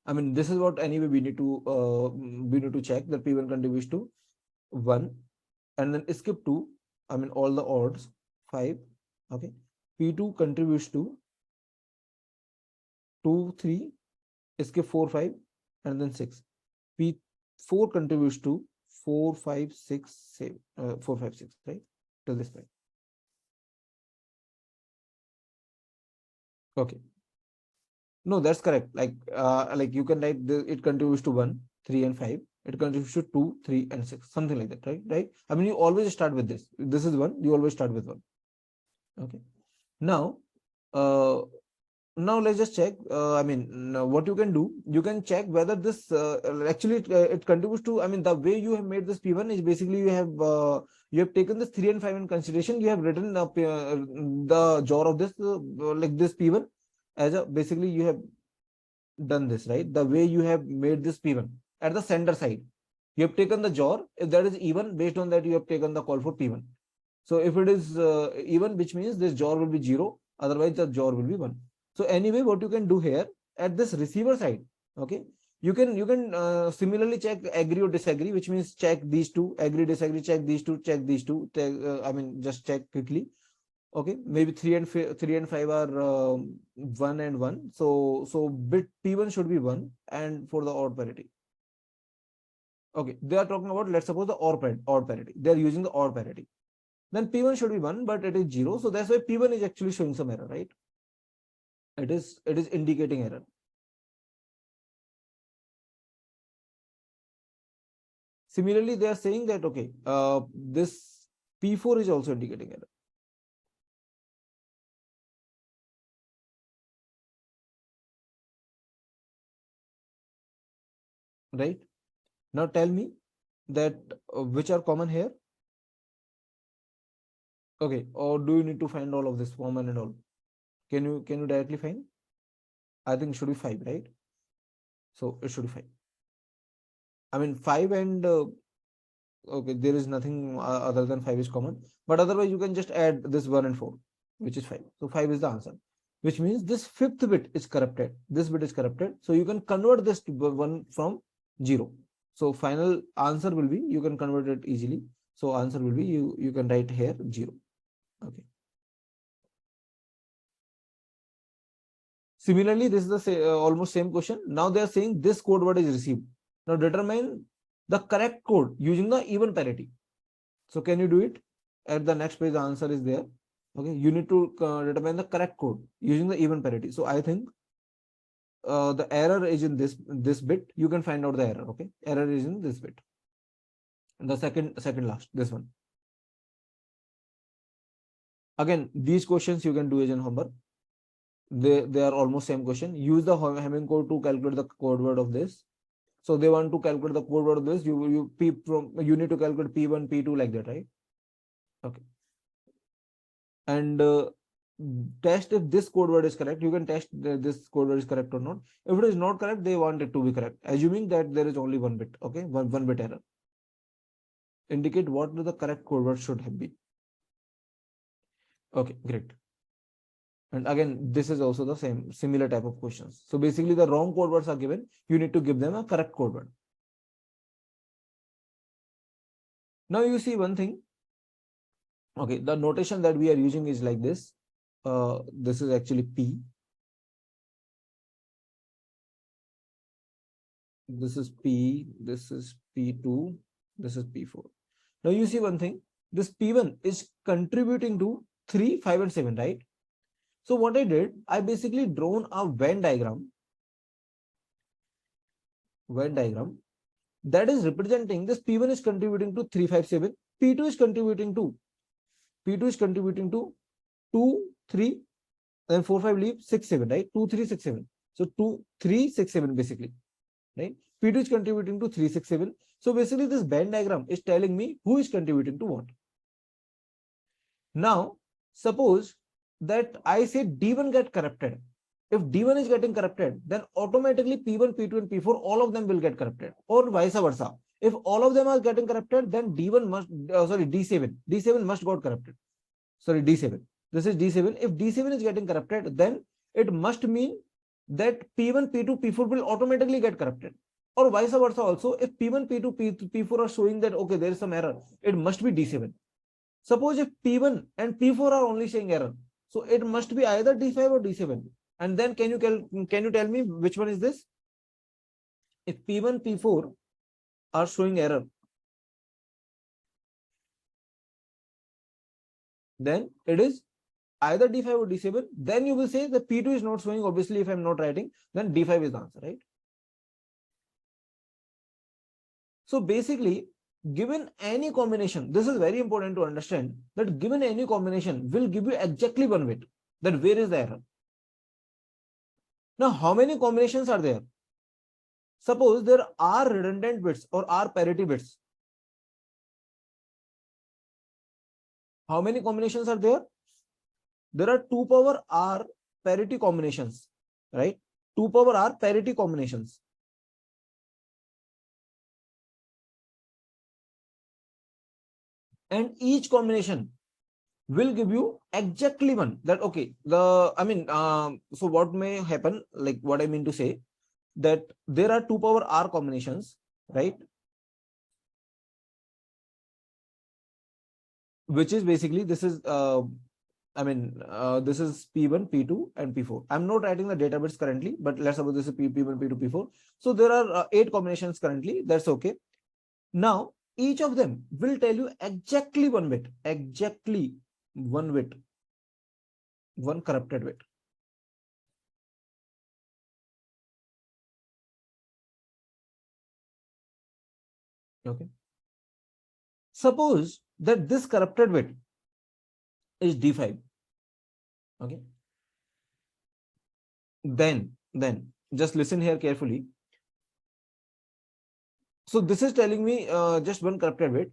I mean, this is what anyway we need to check that P1 contributes to 1, and then skip 2. I mean, all the odds 5. Okay. P2 contributes to 2, 3, skip 4, 5, and then 6. P4 contributes to 4, 5, 6, 7, 4, 5, 6, right? Till this point. Okay. No, that's correct. Like you can write it contributes to 1, 3, and 5. It contributes to 2, 3, and 6, something like that, right? I mean, you always start with this. This is 1. You always start with 1. Okay. Now, now let's just check. I mean, what you can do, you can check whether this actually it contributes to. I mean, the way you have made this P1 is basically you have taken this 3 and 5 in consideration. You have written the jar of this like this P1 as a, basically you have done this, right? The way you have made this P1 at the center side, you have taken the jar. If that is even, based on that you have taken the call for P1. So if it is even, which means this jar will be 0, otherwise the jar will be 1. So anyway, what you can do here at this receiver side, okay, you can similarly check agree or disagree, which means check these two, agree, disagree, check these two, check these two. I mean, just check quickly. Okay, maybe 3 and 5 are 1 and 1. So bit P1 should be 1, and for the odd parity. Okay, they are talking about, let's suppose, the odd parity. They are using the odd parity. Then P1 should be 1, but it is 0. So that's why P1 is actually showing some error, right? It is indicating error. Similarly, they are saying that, okay, this P4 is also indicating error. Right? Now tell me that which are common here. Okay, or do you need to find all of this common and all? Can you directly find? I think it should be 5, right? So it should be 5. I mean, 5 and Okay, there is nothing other than 5 is common, but otherwise you can just add this 1 and 4, which is 5. So 5 is the answer, which means this fifth bit is corrupted. This bit is corrupted. So you can convert this to 1 from 0. So final answer will be, you can convert it easily. So answer will be, you can write here 0. Okay. Similarly, this is the almost same question. Now they are saying this code word is received. Now determine the correct code using the even parity. So can you do it? At the next page, the answer is there. Okay, you need to determine the correct code using the even parity. So I think the error is in this bit. You can find out the error. Okay, error is in this bit. The second last, this one. Again, these questions you can do as an homework. They are almost same question. Use the Hamming code to calculate the code word of this. So they want to calculate the code word of this. You need to calculate P1, P2 like that, right? Okay. And test if this code word is correct. You can test this code word is correct or not. If it is not correct, they want it to be correct, assuming that there is only one bit. Okay, one bit error. Indicate what the correct code word should have been. Okay, great. And again, this is also the similar type of questions. So basically the wrong code words are given. You need to give them a correct code word. Now you see one thing. Okay, the notation that we are using is like this. This is actually P. This is P. This is P2. This is P4. Now you see one thing. This P1 is contributing to 3, 5, and 7, right? So what I did, I basically drawn a Venn diagram that is representing this P1 is contributing to 3, 5, 7. P2 is contributing to 2, 3, then 4, 5 leave 6, 7, right? 2, 3, 6, 7. So 2, 3, 6, 7 basically, right? P2 is contributing to 3, 6, 7. So basically this Venn diagram is telling me who is contributing to what. Now, suppose that I say D1 get corrupted. If D1 is getting corrupted, then automatically P1, P2, and P4, all of them will get corrupted, or vice versa. If all of them are getting corrupted, then D1 must, D7 must got corrupted. Sorry, D7. This is D7. If D7 is getting corrupted, then it must mean that P1, P2, P4 will automatically get corrupted. Or vice versa also, if P1, P2, P4 are showing that, okay, there is some error, it must be D7. Suppose if P1 and P4 are only showing error, so it must be either D5 or D7. And then can you tell me which one is this? If P1, P4 are showing error, then it is either D5 or D7. Then you will say the P2 is not showing. Obviously, if I'm not writing, then D5 is the answer, right? So basically, given any combination, this is very important to understand that given any combination will give you exactly one bit, that where is the error. Now, how many combinations are there? Suppose there are redundant bits or are parity bits. How many combinations are there? There are 2 power r parity combinations, right? 2 power r parity combinations. And each combination will give you exactly one. That okay, so what may happen, like what I mean to say, that there are 2 power r combinations, right? Which is basically, this is this is P1, P2, and P4. I'm not writing the data bits currently, but let's suppose this is P1, P2, P4. So there are 8 combinations currently. That's okay. Now, each of them will tell you exactly one bit, one corrupted bit. Okay. Suppose that this corrupted bit is D5. Okay. Then just listen here carefully. So this is telling me just one corrupted bit.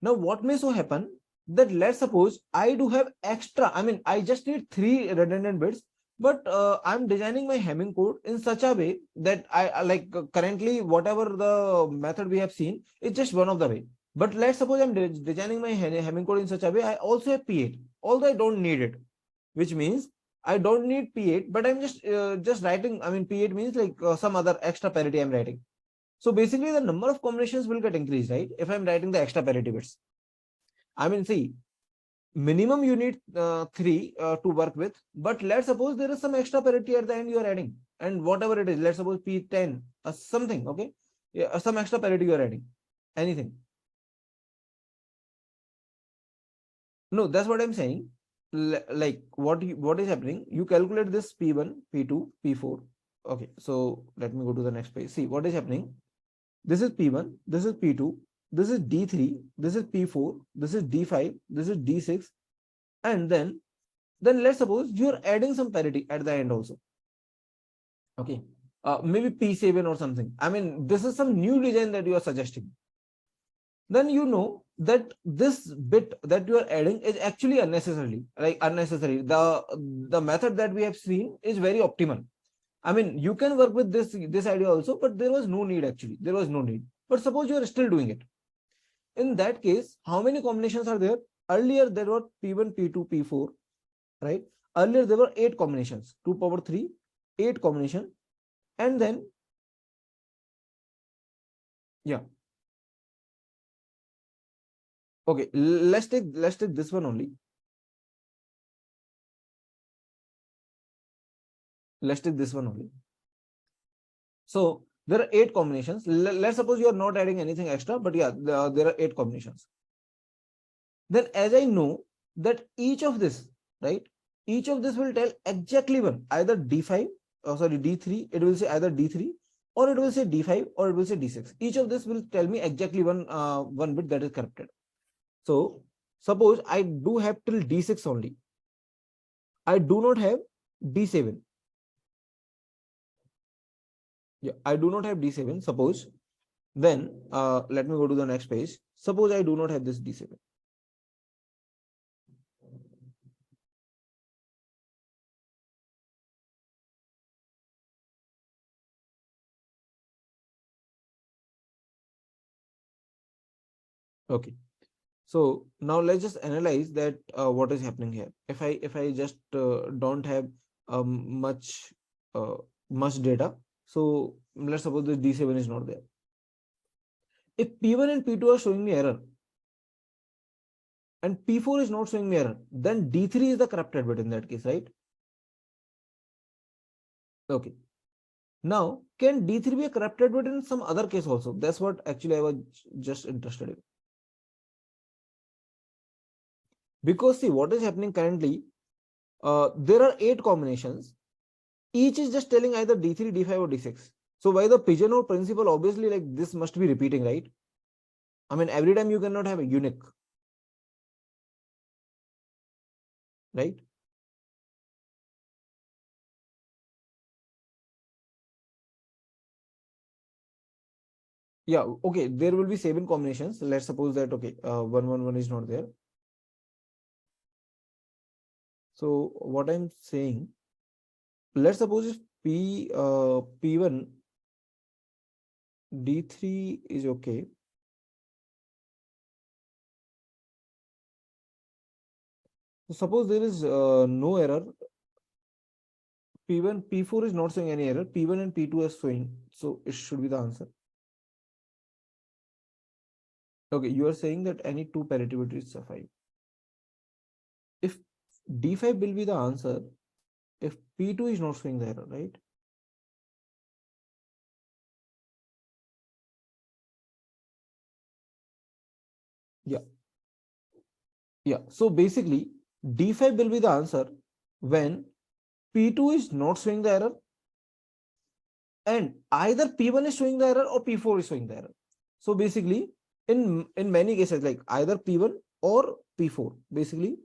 Now what may so happen that let's suppose I do have extra, I just need 3 redundant bits, but I'm designing my Hamming code in such a way that I currently whatever the method we have seen is just one of the way. But let's suppose I'm designing my Hamming code in such a way I also have P8, although I don't need it, which means I don't need P8, but I'm just writing. I mean, P8 means like some other extra parity I'm writing. So basically, the number of combinations will get increased, right? If I'm writing the extra parity bits. I mean, see, minimum you need 3 to work with, but let's suppose there is some extra parity at the end you are adding, and whatever it is, let's suppose P10 something, okay, yeah, some extra parity you are adding, anything. No, that's what I'm saying. Like what is happening? You calculate this P1, P2, P4. Okay, so let me go to the next page. See what is happening. This is P1, this is P2, this is D3, this is P4, this is D5, this is D6, and then let's suppose you're adding some parity at the end also. Okay, maybe P7 or something. I mean, this is some new design that you are suggesting. Then you know that this bit that you are adding is actually unnecessary. The method that we have seen is very optimal. I mean, you can work with this idea also, but there was no need actually. There was no need. But suppose you are still doing it. In that case, how many combinations are there? Earlier there were P1, P2, P4, right? Earlier there were 8 combinations, 2 power 3, 8 combination, and then yeah. Okay, let's take this one only. Let's take this one only. So there are 8 combinations. Let's suppose you are not adding anything extra, but yeah, there are 8 combinations. Then as I know that each of this, right? Each of this will tell exactly one, either D5, sorry, D3, it will say either D3 or it will say D5 or it will say D6. Each of this will tell me exactly one bit that is corrupted. So suppose I do have till D6 only. I do not have D7. Yeah, I do not have D7. Suppose then let me go to the next page. Suppose I do not have this D7. Okay. So now let's just analyze that what is happening here. If I just don't have much much data, so let's suppose this D7 is not there. If P1 and P2 are showing me error and P4 is not showing me error, then D3 is the corrupted bit in that case, right? Okay. Now, can D3 be a corrupted bit in some other case also? That's what actually I was just interested in. Because see, what is happening currently, there are 8 combinations. Each is just telling either D3, D5 or D6. So by the pigeonhole principle, obviously like this must be repeating, right? I mean, every time you cannot have a unique, right? Yeah, okay, there will be 7 combinations. Let's suppose that, okay, 111 is not there. So what I'm saying, let's suppose if P1 D3 is okay. So suppose there is no error. P1, P4 is not showing any error. P1 and P2 are showing. So it should be the answer. Okay, you are saying that any 2 parity bit is suffice. If D5 will be the answer, if P2 is not showing the error, right? Yeah. Yeah. So basically, D5 will be the answer when P2 is not showing the error and either P1 is showing the error or P4 is showing the error. So basically, in many cases, like either P1 or P4, basically,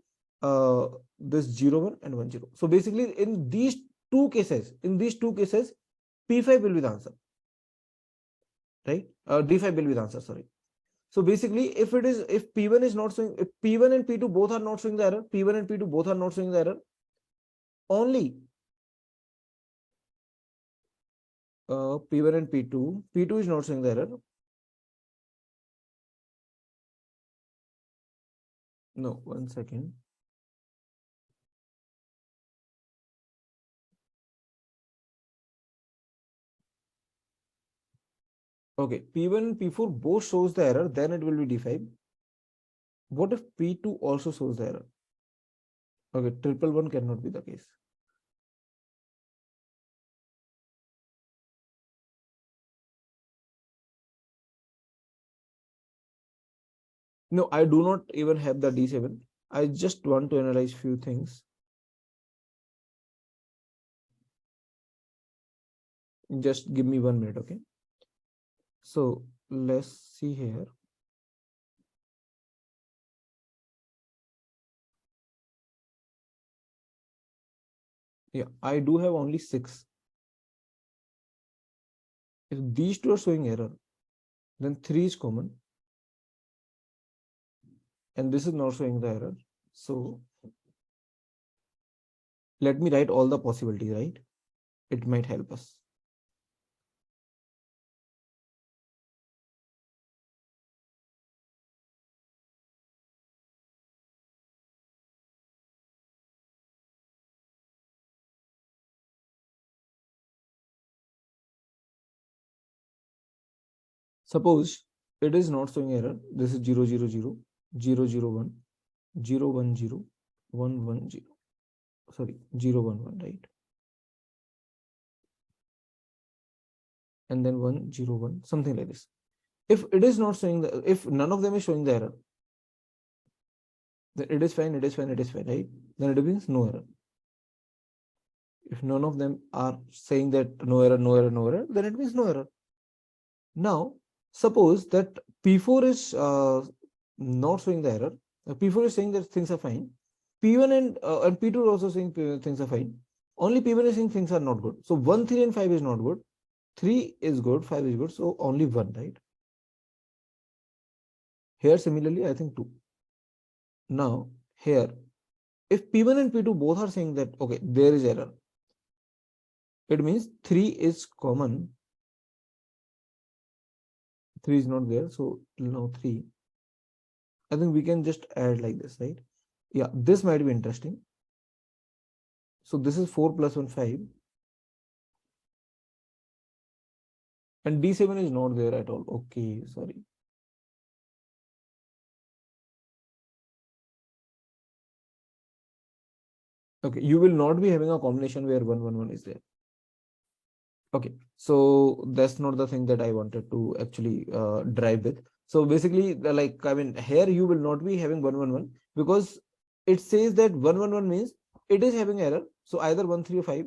this 0, 1 and 1, 0. So basically, in these two cases, P5 will be the answer, right? D5 will be the answer, sorry. So basically, if P1 is not showing, if P1 and P2 both are not showing the error, P1 and P2 both are not showing the error, only P1 and P2 is not showing the error. No, 1 second. Okay, P1 and P4 both shows the error, then it will be D5. What if P2 also shows the error? Okay, triple one cannot be the case. No, I do not even have the D7. I just want to analyze few things. Just give me 1 minute, okay? So let's see here. Yeah, I do have only 6. If these two are showing error, then 3 is common. And this is not showing the error. So let me write all the possibilities, right? It might help us. Suppose it is not showing error. This is 0, 0, 0, 0, 0, 1, 0, 1, 0, 1, 1, 0. Sorry, 0, 1, 1, right? And then 1, 0, 1, something like this. If it is not showing the, if none of them is showing the error, then it is fine, it is fine, it is fine, right? Then it means no error. If none of them are saying that no error, no error, no error, then it means no error. Now, suppose that P4 is not showing the error. P4 is saying that things are fine. P1 and P2 are also saying things are fine. Only P1 is saying things are not good. So 1, 3, and 5 is not good. 3 is good, 5 is good. So only 1, right? Here, similarly, I think 2. Now, here, if P1 and P2 both are saying that, okay, there is error, it means 3 is common. 3 is not there. So now 3. I think we can just add like this, right? Yeah, this might be interesting. So this is 4 plus 1, 5. And D7 is not there at all. Okay, sorry. Okay, you will not be having a combination where 1, 1, 1 is there. Okay, so that's not the thing that I wanted to actually drive with. So basically, like, I mean, here you will not be having 1, 1, 1 because it says that 1, 1, 1 means it is having error. So either 1, 3, or 5.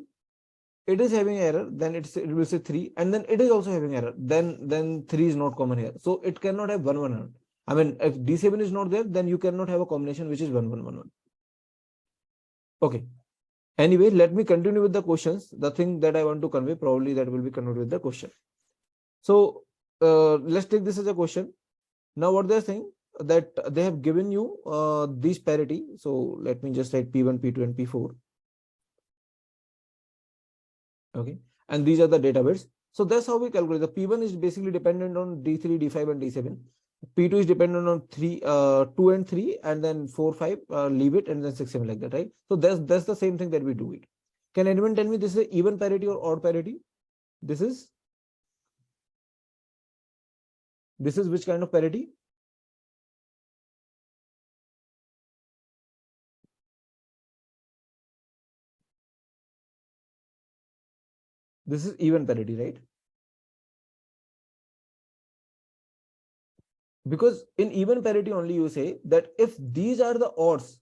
It is having error, then it will say 3, and then it is also having error. Then 3 is not common here. So it cannot have 1, 1, 1. I mean, if D7 is not there, then you cannot have a combination which is 1, 1, 1, 1. Okay. Anyway, let me continue with the questions. The thing that I want to convey, probably that will be conveyed with the question. So let's take this as a question. Now what they're saying, that they have given you these parity. So let me just write P1, P2, and P4. Okay. And these are the data bits. So that's how we calculate. The P1 is basically dependent on D3, D5, and D7. P2 is dependent on 2 and 3, and then 4, 5, leave it, and then 6, 7, like that, right? So that's the same thing that we do it. Can anyone tell me this is even parity or odd parity? This is which kind of parity? This is even parity, right? Because in even parity only you say that if these are the odds,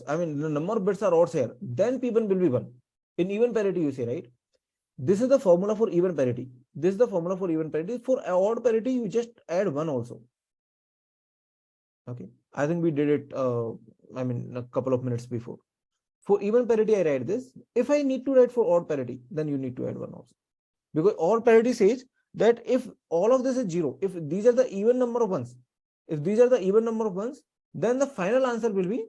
I mean the number of bits are odds here, then P1 will be 1. In even parity you say, right? This is the formula for even parity. This is the formula for even parity. For odd parity, you just add 1 also. Okay. I think we did it, I mean, a couple of minutes before. For even parity, I write this. If I need to write for odd parity, then you need to add 1 also. Because odd parity says that if all of this is 0, if these are the even number of ones, then the final answer will be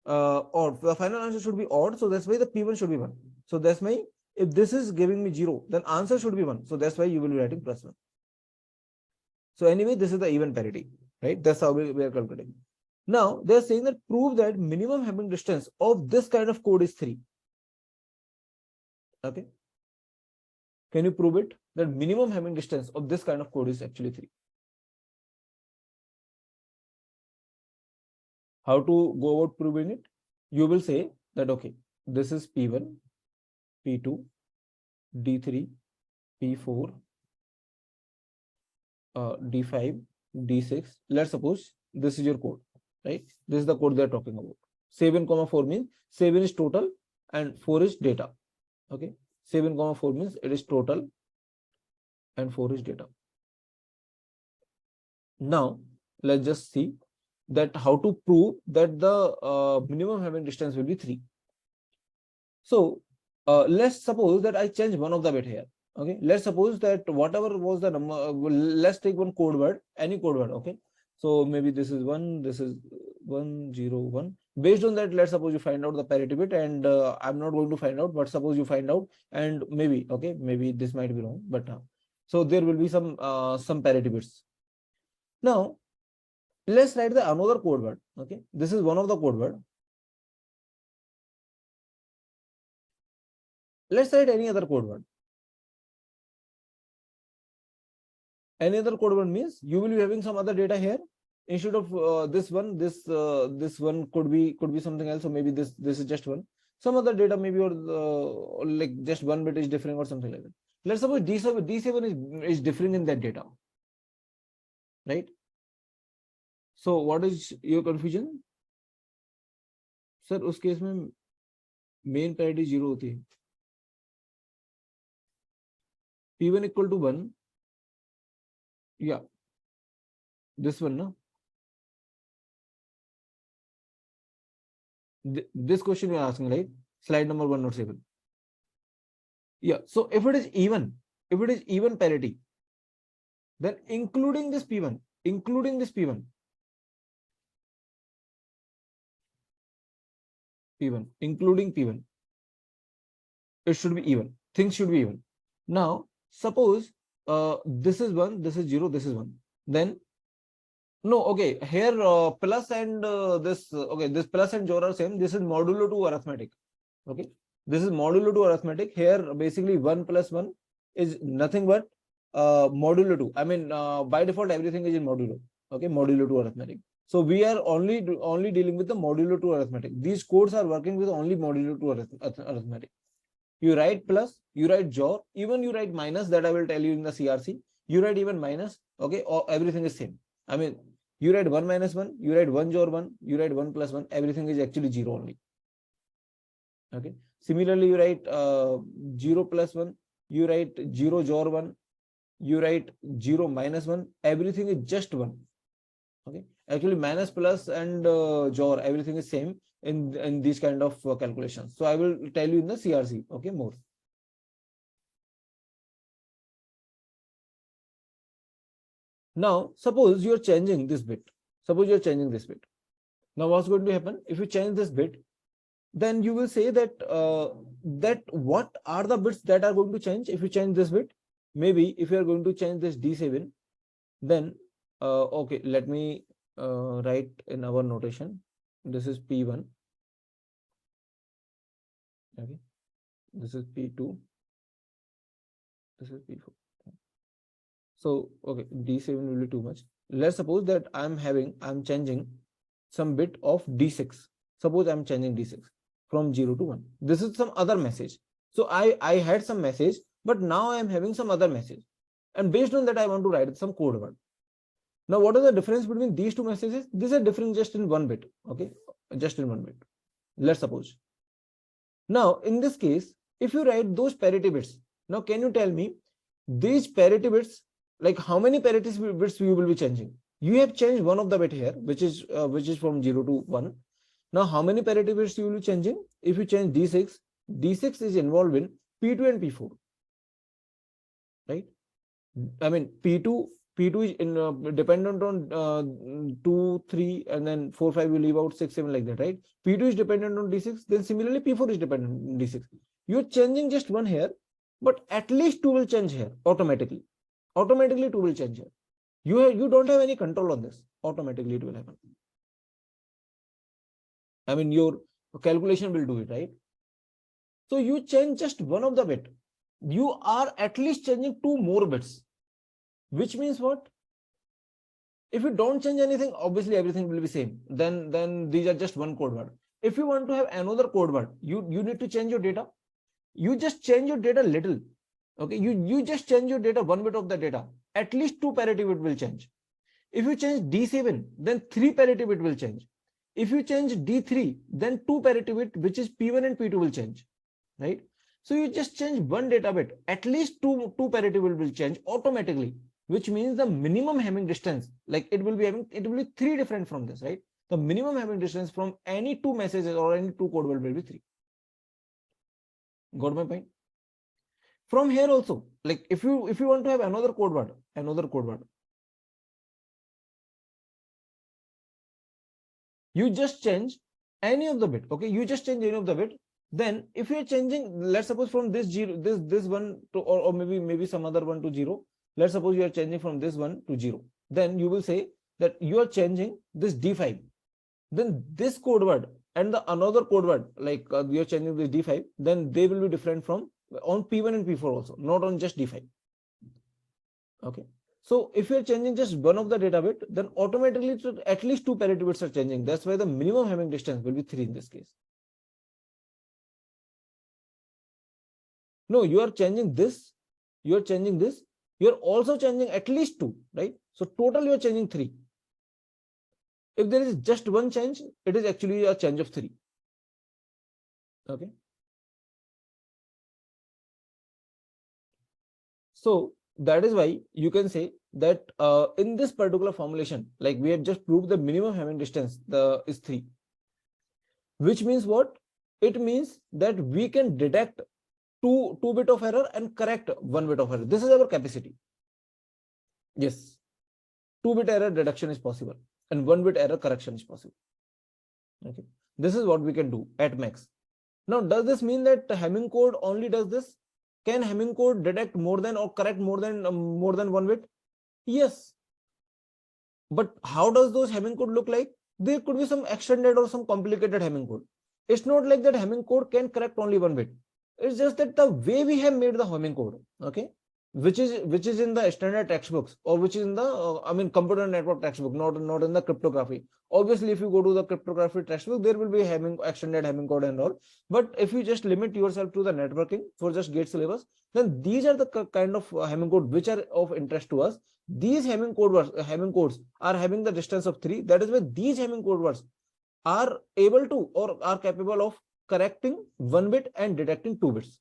odd. The final answer should be odd. So that's why the P1 should be 1. So that's why if this is giving me 0, then answer should be 1. So that's why you will be writing plus 1. So anyway, this is the even parity, right? That's how we are calculating. Now they're saying that prove that minimum Hamming distance of this kind of code is 3. Okay. Can you prove it? That minimum Hamming distance of this kind of code is actually 3. How to go about proving it? You will say that, okay, this is P1, P2, D3, P4, D5, D6. Let's suppose this is your code, right? This is the code they're talking about. 7,4 means 7 is total and 4 is data. Okay. 7,4 means it is total and 4 is data. Now let's just see that how to prove that the minimum Hamming distance will be 3. So let's suppose that I change one of the bit here. Okay, let's suppose that whatever was the number, let's take one code word, any code word. Okay, so maybe this is 1, this is 101. Based on that, let's suppose you find out the parity bit, and I'm not going to find out, but suppose you find out, and maybe, okay, maybe this might be wrong, but so there will be some parity bits. Now let's write the another code word. Okay, this is one of the code word. Let's write any other code word. Any other code word means you will be having some other data here instead of this one. This one could be something else. So maybe this is just one. Some other data maybe, or like just one bit is differing or something like that. Let's suppose D7 is differing in that data, right? So what is your confusion? Sir, उस case में main parity 0 होती है. P1 equal to 1. Yeah, this one, no? This question you are asking, right? Slide number 107. Yeah, so if it is even parity, then including this P1, P1, including P1, it should be even. Things should be even. Now, suppose this is 1, this is 0, this is 1. Then, no, okay, here plus and this, okay, this plus and 0 are same. This is modulo 2 arithmetic. Okay, this is modulo 2 arithmetic. Here, basically 1 plus 1 is nothing but modulo 2. I mean, by default, everything is in modulo. Okay, modulo 2 arithmetic. So we are only dealing with the modulo 2 arithmetic. These codes are working with only modulo 2 arithmetic. You write plus, you write JOR, even you write minus, that I will tell you in the CRC. You write even minus, okay, or everything is same. I mean, you write 1 minus 1, you write 1 JOR 1, you write 1 plus 1, everything is actually 0 only. Okay. Similarly, you write 0 plus 1, you write 0 JOR 1, you write 0 minus 1, everything is just 1. Okay. Actually, minus, plus, and JOR, everything is same in these kind of calculations. So I will tell you in the CRC. Okay, more. Now, suppose you are changing this bit. Suppose you are changing this bit. Now, what's going to happen if you change this bit? Then you will say that that what are the bits that are going to change if you change this bit? Maybe if you are going to change this D7, then okay, let me write in our notation. This is P1. Okay, this is P2. This is P4. So okay, D7 will be too much. Let's suppose that I'm changing some bit of D6. Suppose I'm changing D6 from 0 to 1. This is some other message. So I had some message, but now I am having some other message. And based on that, I want to write some code word. Now, what is the difference between these two messages? These are different just in 1 bit. Okay, just in 1 bit. Let's suppose. Now, in this case, if you write those parity bits, now can you tell me these parity bits, like how many parity bits you will be changing? You have changed one of the bit here, which is from 0 to 1. Now, how many parity bits you will be changing? If you change D6, D6 is involved in P2 and P4, right? I mean, P2 is dependent on 2, 3, and then 4, 5 you leave out 6, 7 like that, right? P2 is dependent on D6. Then similarly, P4 is dependent on D6. You're changing just one here, but at least 2 will change here automatically. Automatically 2 will change here. You don't have any control on this. Automatically it will happen. I mean, your calculation will do it, right? So you change just one of the bit. You are at least changing two more bits, which means what? If you don't change anything, obviously everything will be same. Then these are just one code word. If you want to have another code word, you need to change your data. You just change your data little. Okay, you just change your data, one bit of the data. At least two parity bit will change. If you change D7, then three parity bit will change. If you change D3, then two parity bit, which is P1 and P2 will change, right? So you just change one data bit, at least two parity bit will change automatically, which means the minimum Hamming distance, like it will be three different from this, right? The minimum Hamming distance from any two messages or any two code word will be three. Got my point? From here also, like if you want to have another code word, you just change any of the bit. Okay, you just change any of the bit. Then if you're changing, let's suppose from this zero, this one to, or maybe some other one to zero. Let's suppose you are changing from this one to zero. Then you will say that you are changing this D5. Then this code word and the another code word, like you're changing this D5, then they will be different from on P1 and P4 also, not on just D5. Okay. So if you're changing just one of the data bit, then automatically at least two parity bits are changing. That's why the minimum Hamming distance will be 3 in this case. No, you are changing this, you are changing this, you're also changing at least 2, right? So total you are changing 3. If there is just one change, it is actually a change of 3. Okay. So that is why you can say that in this particular formulation, like we have just proved the minimum Hamming distance is 3, which means what? It means that we can detect two bit of error and correct 1 bit of error. This is our capacity. Yes, 2-bit error detection is possible and 1-bit error correction is possible. Okay, this is what we can do at max. Now, does this mean that Hamming code only does this? Can Hamming code detect more than or correct more than 1 bit? Yes. But how does those Hamming code look like? There could be some extended or some complicated Hamming code. It's not like that Hamming code can correct only 1 bit. It's just that the way we have made the Hamming code, okay, which is in the standard textbooks, or which is in the computer network textbook, not in the cryptography. Obviously, if you go to the cryptography textbook, there will be extended Hamming code and all. But if you just limit yourself to the networking for just GATE syllabus, then these are the kind of Hamming code which are of interest to us. These Hamming codes are having the distance of 3. That is why these Hamming code words are able to or are capable of correcting 1 bit and detecting 2 bits.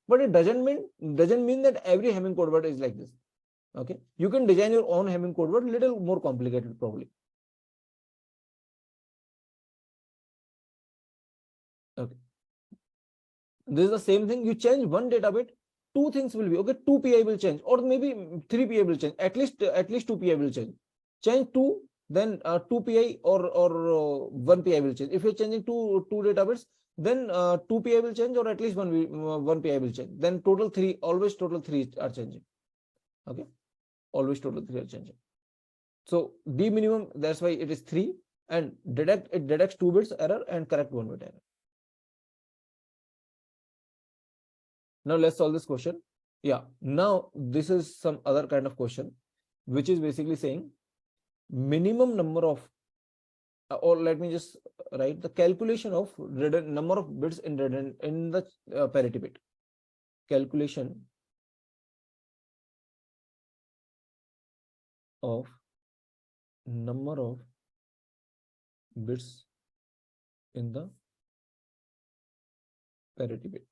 But it doesn't mean that every Hamming code word is like this. Okay, you can design your own Hamming code word, little more complicated probably. Okay, this is the same thing. You change one data bit, two things will be okay. 2 PI will change, or maybe 3 PI will change. At least 2 PI will change. Change 2, then 2 PI or 1 PI will change. If you're changing two data bits, then 2 PI will change, or at least one PI will change. Then total 3, always total 3 are changing. Okay, always total 3 are changing. So D minimum, that's why it is 3, and it detects 2 bits error and correct 1 bit error. Now let's solve this question. Yeah, now this is some other kind of question, which is basically saying minimum number of, or let me just write the calculation of number of bits in the parity bit. Calculation of number of bits in the parity bit,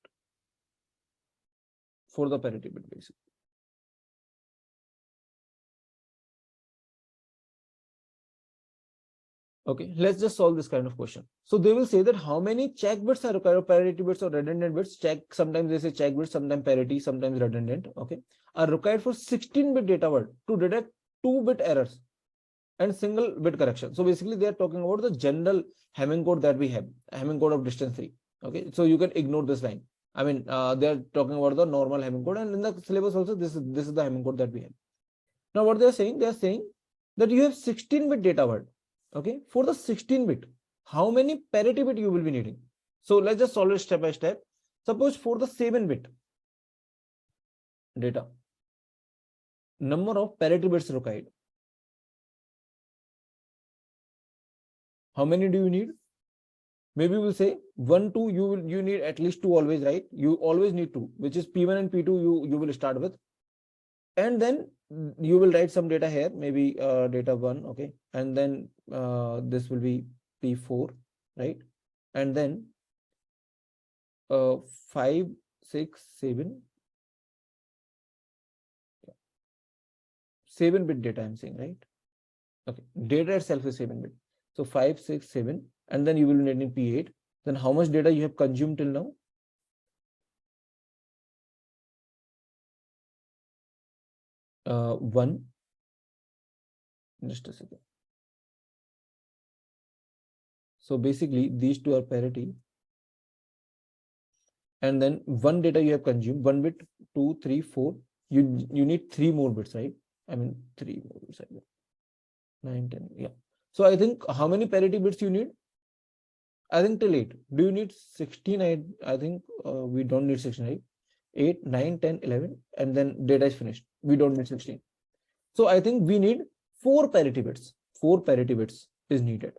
for the parity bit basically. Okay, let's just solve this kind of question. So they will say that how many check bits are required, parity bits or redundant bits. Check, sometimes they say check bits, sometimes parity, sometimes redundant. Okay, are required for 16-bit data word to detect 2-bit errors and single bit correction. So basically they are talking about the general Hamming code that we have, Hamming code of distance 3. Okay, so you can ignore this line. I mean, they are talking about the normal Hamming code, and in the syllabus also this is the Hamming code that we have. Now what they are saying that you have 16-bit data word. Okay, for the 16-bit, how many parity bit you will be needing. So let's just solve it step by step. Suppose for the 7-bit data, number of parity bits required. How many do you need? Maybe we'll say 1, 2, you need at least 2 always, right? You always need 2, which is P1 and P2 you will start with. And then you will write some data here, maybe data 1, okay? And then this will be P4, right? And then 5, 6, 7. 7-bit data I'm saying, right? Okay, data itself is 7-bit. So 5, 6, 7, and then you will be needing P8. Then how much data you have consumed till now? One. Just a second. So basically, these two are parity. And then one data you have consumed, 1 bit, 2, 3, 4. You need 3 more bits, right? I mean 3 more bits. 9, 10. Yeah. So I think how many parity bits you need? I think till 8. Do you need 16? I think we don't need 16, right? 8, 9, 10, 11, and then data is finished. We don't need 16. So I think we need 4 parity bits. 4 parity bits is needed.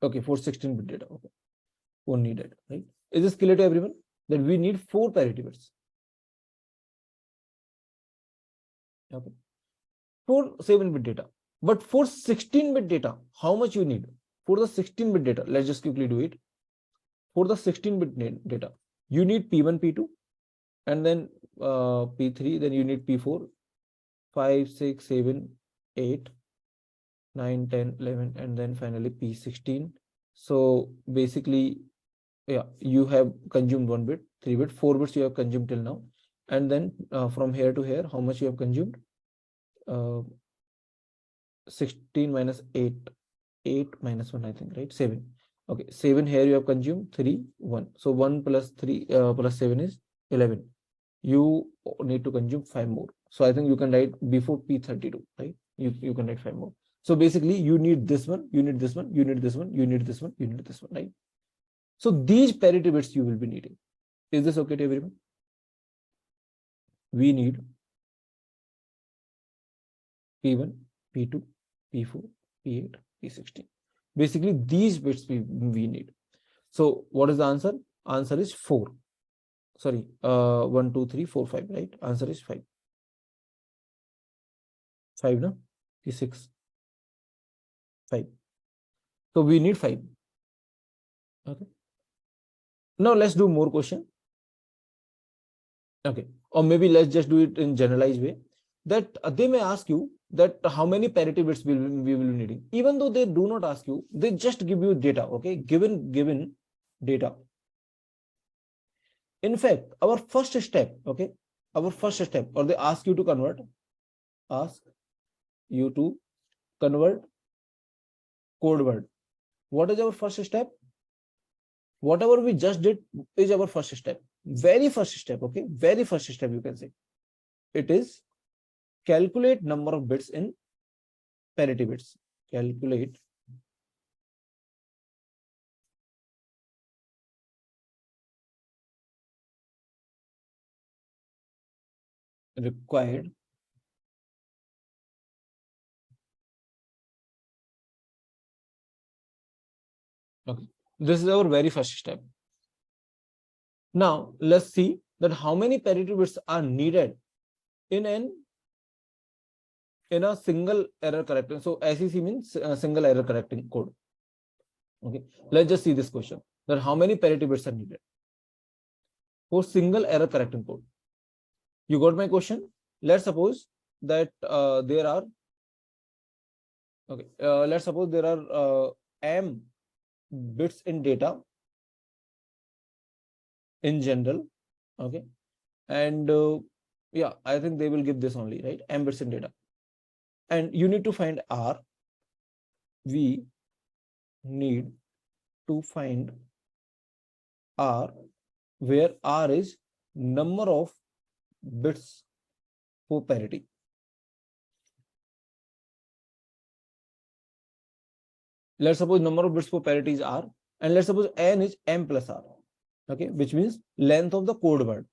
Okay, for 16-bit data. Okay, 4 needed, right? Is this clear to everyone that we need 4 parity bits? Okay, for 7-bit data, but for 16-bit data, how much you need? For the 16-bit data, let's just quickly do it. For the 16-bit data, you need P1, P2, and then P3, then you need P4, 5, 6, 7, 8, 9, 10, 11, and then finally P16. So basically, yeah, you have consumed 1 bit, 3 bit, 4 bits you have consumed till now. And then from here to here, how much you have consumed? 16 minus 8, 8 minus 1, I think, right? 7. Okay, 7 here you have consumed, 3, 1. So 1 plus 3 plus 7 is 11. You need to consume 5 more. So I think you can write before P32, right? You can write 5 more. So basically you need this one, you need this one, you need this one, you need this one, you need this one, right? So these parity bits you will be needing. Is this okay to everyone? We need P1, P2, P4, P8, P16. Basically these bits we need. So what is the answer? Answer is 4. Sorry, 1, 2, 3, 4, 5, right? Answer is 5. 5, no? P6. 5. So we need 5. Okay. Now let's do more question. Okay. Or maybe let's just do it in generalized way. That they may ask you that how many parity bits we will be needing. Even though they do not ask you, they just give you data. Okay. Given data. In fact, our first step, okay, our first step, or they ask you to convert, code word. What is our first step? Whatever we just did is our first step. Very first step, okay? Very first step, you can say. It is calculate number of bits in parity bits. Calculate required okay. This is our very first step. Now let's see that how many parity bits are needed in a single error correcting. So SEC means single error correcting code. Okay, let's just see this question, that how many parity bits are needed for single error correcting code. You got my question? Let's suppose that there are okay. Let's suppose there are m bits in data in general. Okay, and yeah, I think they will give this only, right? M bits in data, and you need to find R. We need to find R, where R is number of bits for parity. Let's suppose number of bits for parity is r, and let's suppose n is m plus r. Okay, which means length of the code word.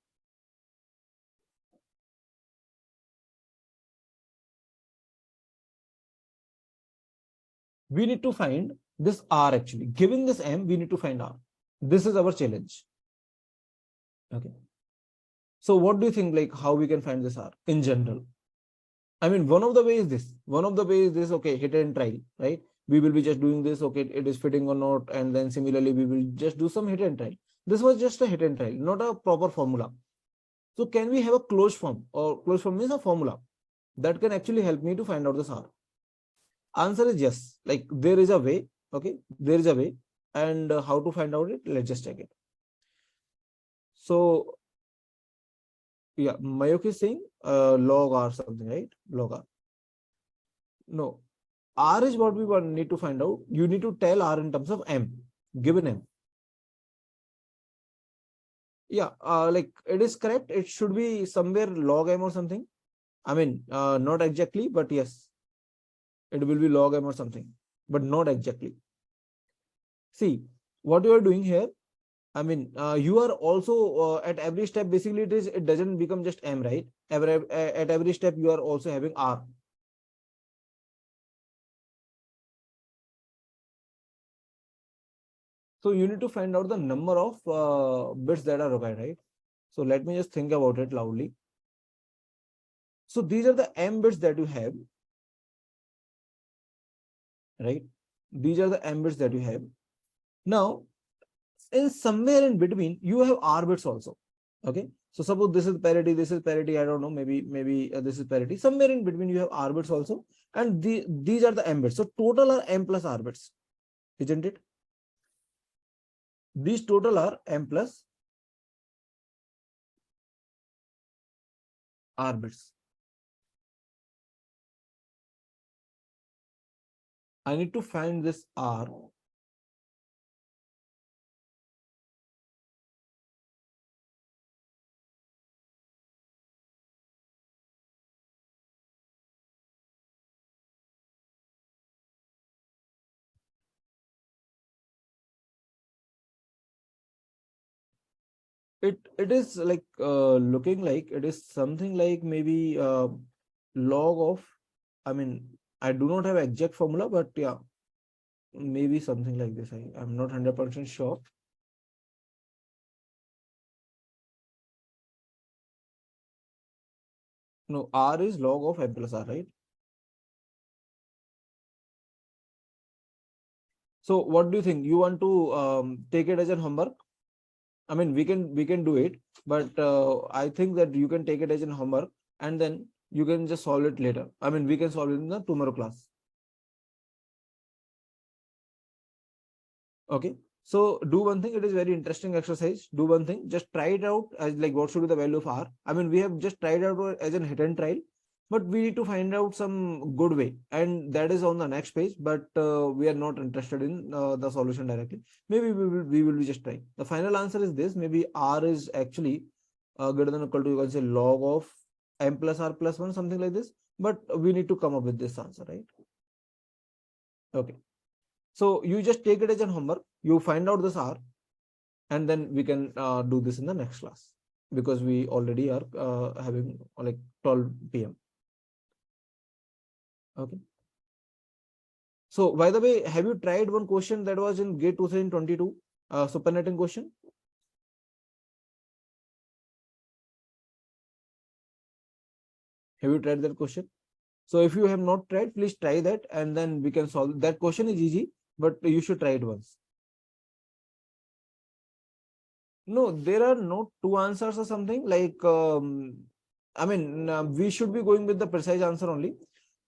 We need to find this r actually. Given this m, we need to find r. This is our challenge. Okay. So what do you think, like how we can find this r in general? I mean, one of the ways is this. One of the ways is this, okay, hit and try, right? We will be just doing this, okay, it is fitting or not, and then similarly, we will just do some hit and try. This was just a hit and try, not a proper formula. So can we have a closed form, or closed form means a formula that can actually help me to find out this r? Answer is yes. Like there is a way, okay, there is a way, and how to find out it? Let's just check it. So yeah, Mayuk is saying log r something, right? Log r. No, r is what we need to find out. You need to tell r in terms of m, given m. Yeah, like it is correct. It should be somewhere log m or something. I mean, not exactly, but yes, it will be log m or something, but not exactly. See, what you are doing here, I mean, you are also at every step, basically it doesn't become just m, right? At every step, you are also having r. So you need to find out the number of bits that are required, right? So let me just think about it loudly. So these are the m bits that you have, right? These are the m bits that you have. Now, in somewhere in between, you have r bits also. Okay. So suppose this is parity, this is parity. I don't know. Maybe this is parity. Somewhere in between, you have r bits also, and these are the m bits. So total are m plus r bits, isn't it? These total are m plus r bits. I need to find this r. It is like looking like it is something like maybe log of, I mean, I do not have exact formula, but yeah, maybe something like this. I'm not 100% sure. No, r is log of m plus r, right? So what do you think? You want to take it as a homework? I mean, we can do it, but I think that you can take it as a homework, and then you can just solve it later. I mean, we can solve it in the tomorrow class. Okay. So do one thing. It is very interesting exercise. Do one thing. Just try it out as like what should be the value of r. I mean, we have just tried out as an hit and trial, but we need to find out some good way, and that is on the next page. But we are not interested in the solution directly. Maybe we will be just trying. The final answer is this. Maybe r is actually greater than or equal to, you can say, log of m plus r plus 1, something like this. But we need to come up with this answer, right? Okay. So you just take it as a homework. You find out this r, and then we can do this in the next class, because we already are having like 12 p.m. Okay. So by the way, have you tried one question that was in GATE 2022 supernetting question? Have you tried that question? So if you have not tried, please try that, and then we can solve. That question is easy, but you should try it once. No, there are no two answers or something like. I mean, we should be going with the precise answer only.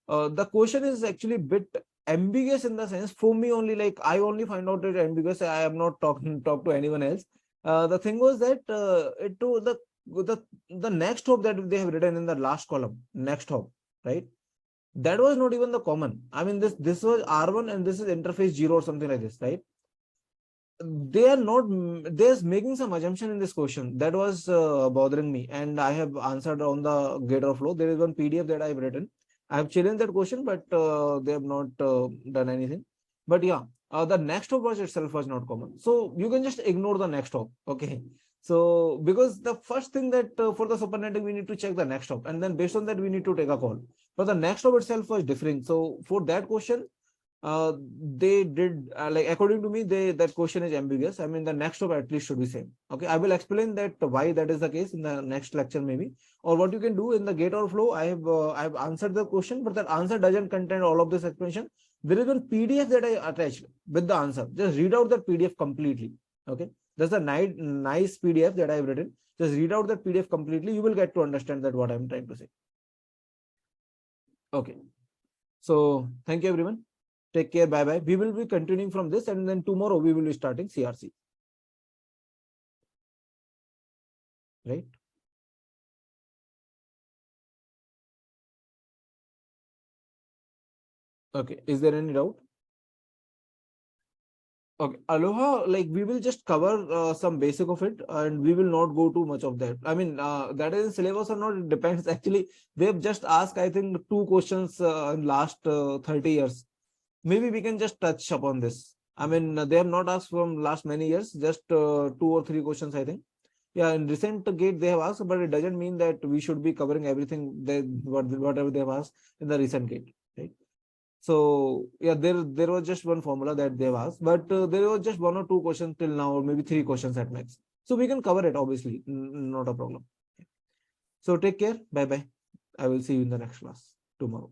The question is actually bit ambiguous in the sense, for me only, like I only find out it ambiguous. I am not talk to anyone else. The thing was that it to the next hop that they have written in the last column, next hop, right? That was not even the common. I mean, this was R1 and this is interface 0 or something like this, right? They are not, there's making some assumption in this question that was bothering me, and I have answered on the Gator flow. There is one PDF that I've written. I have challenged that question, but they have not done anything. But yeah, the next hop was itself was not common. So you can just ignore the next hop. Okay. So because the first thing that for the supernating, we need to check the next hop, and then based on that, we need to take a call. But the next hop itself was differing. So for that question, uh, they did like according to me, that question is ambiguous. I mean, the next stop at least should be same. Okay, I will explain that why that is the case in the next lecture maybe. Or what you can do in the gate or flow, I have answered the question, but that answer doesn't contain all of this explanation. There is one PDF that I attached with the answer. Just read out that PDF completely. Okay, that's a nice PDF that I have written. Just read out that PDF completely. You will get to understand that what I'm trying to say. Okay, so thank you everyone. Take care. Bye bye. We will be continuing from this, and then tomorrow we will be starting CRC. Right? Okay. Is there any doubt? Okay. Aloha, like we will just cover some basic of it, and we will not go too much of that. I mean, that is in syllabus or not, it depends. Actually, they've just asked, I think, two questions in last 30 years. Maybe we can just touch upon this. I mean, they have not asked from last many years, just two or three questions, I think. Yeah, in recent gate they have asked, but it doesn't mean that we should be covering everything that whatever they have asked in the recent gate, right? So yeah, there was just one formula that they have asked, but there was just one or two questions till now, or maybe three questions at max. So we can cover it, obviously, not a problem. So take care, bye bye. I will see you in the next class tomorrow.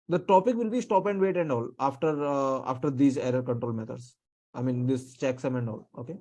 The topic will be stop and wait and all after these error control methods. I mean, this checksum and all. Okay.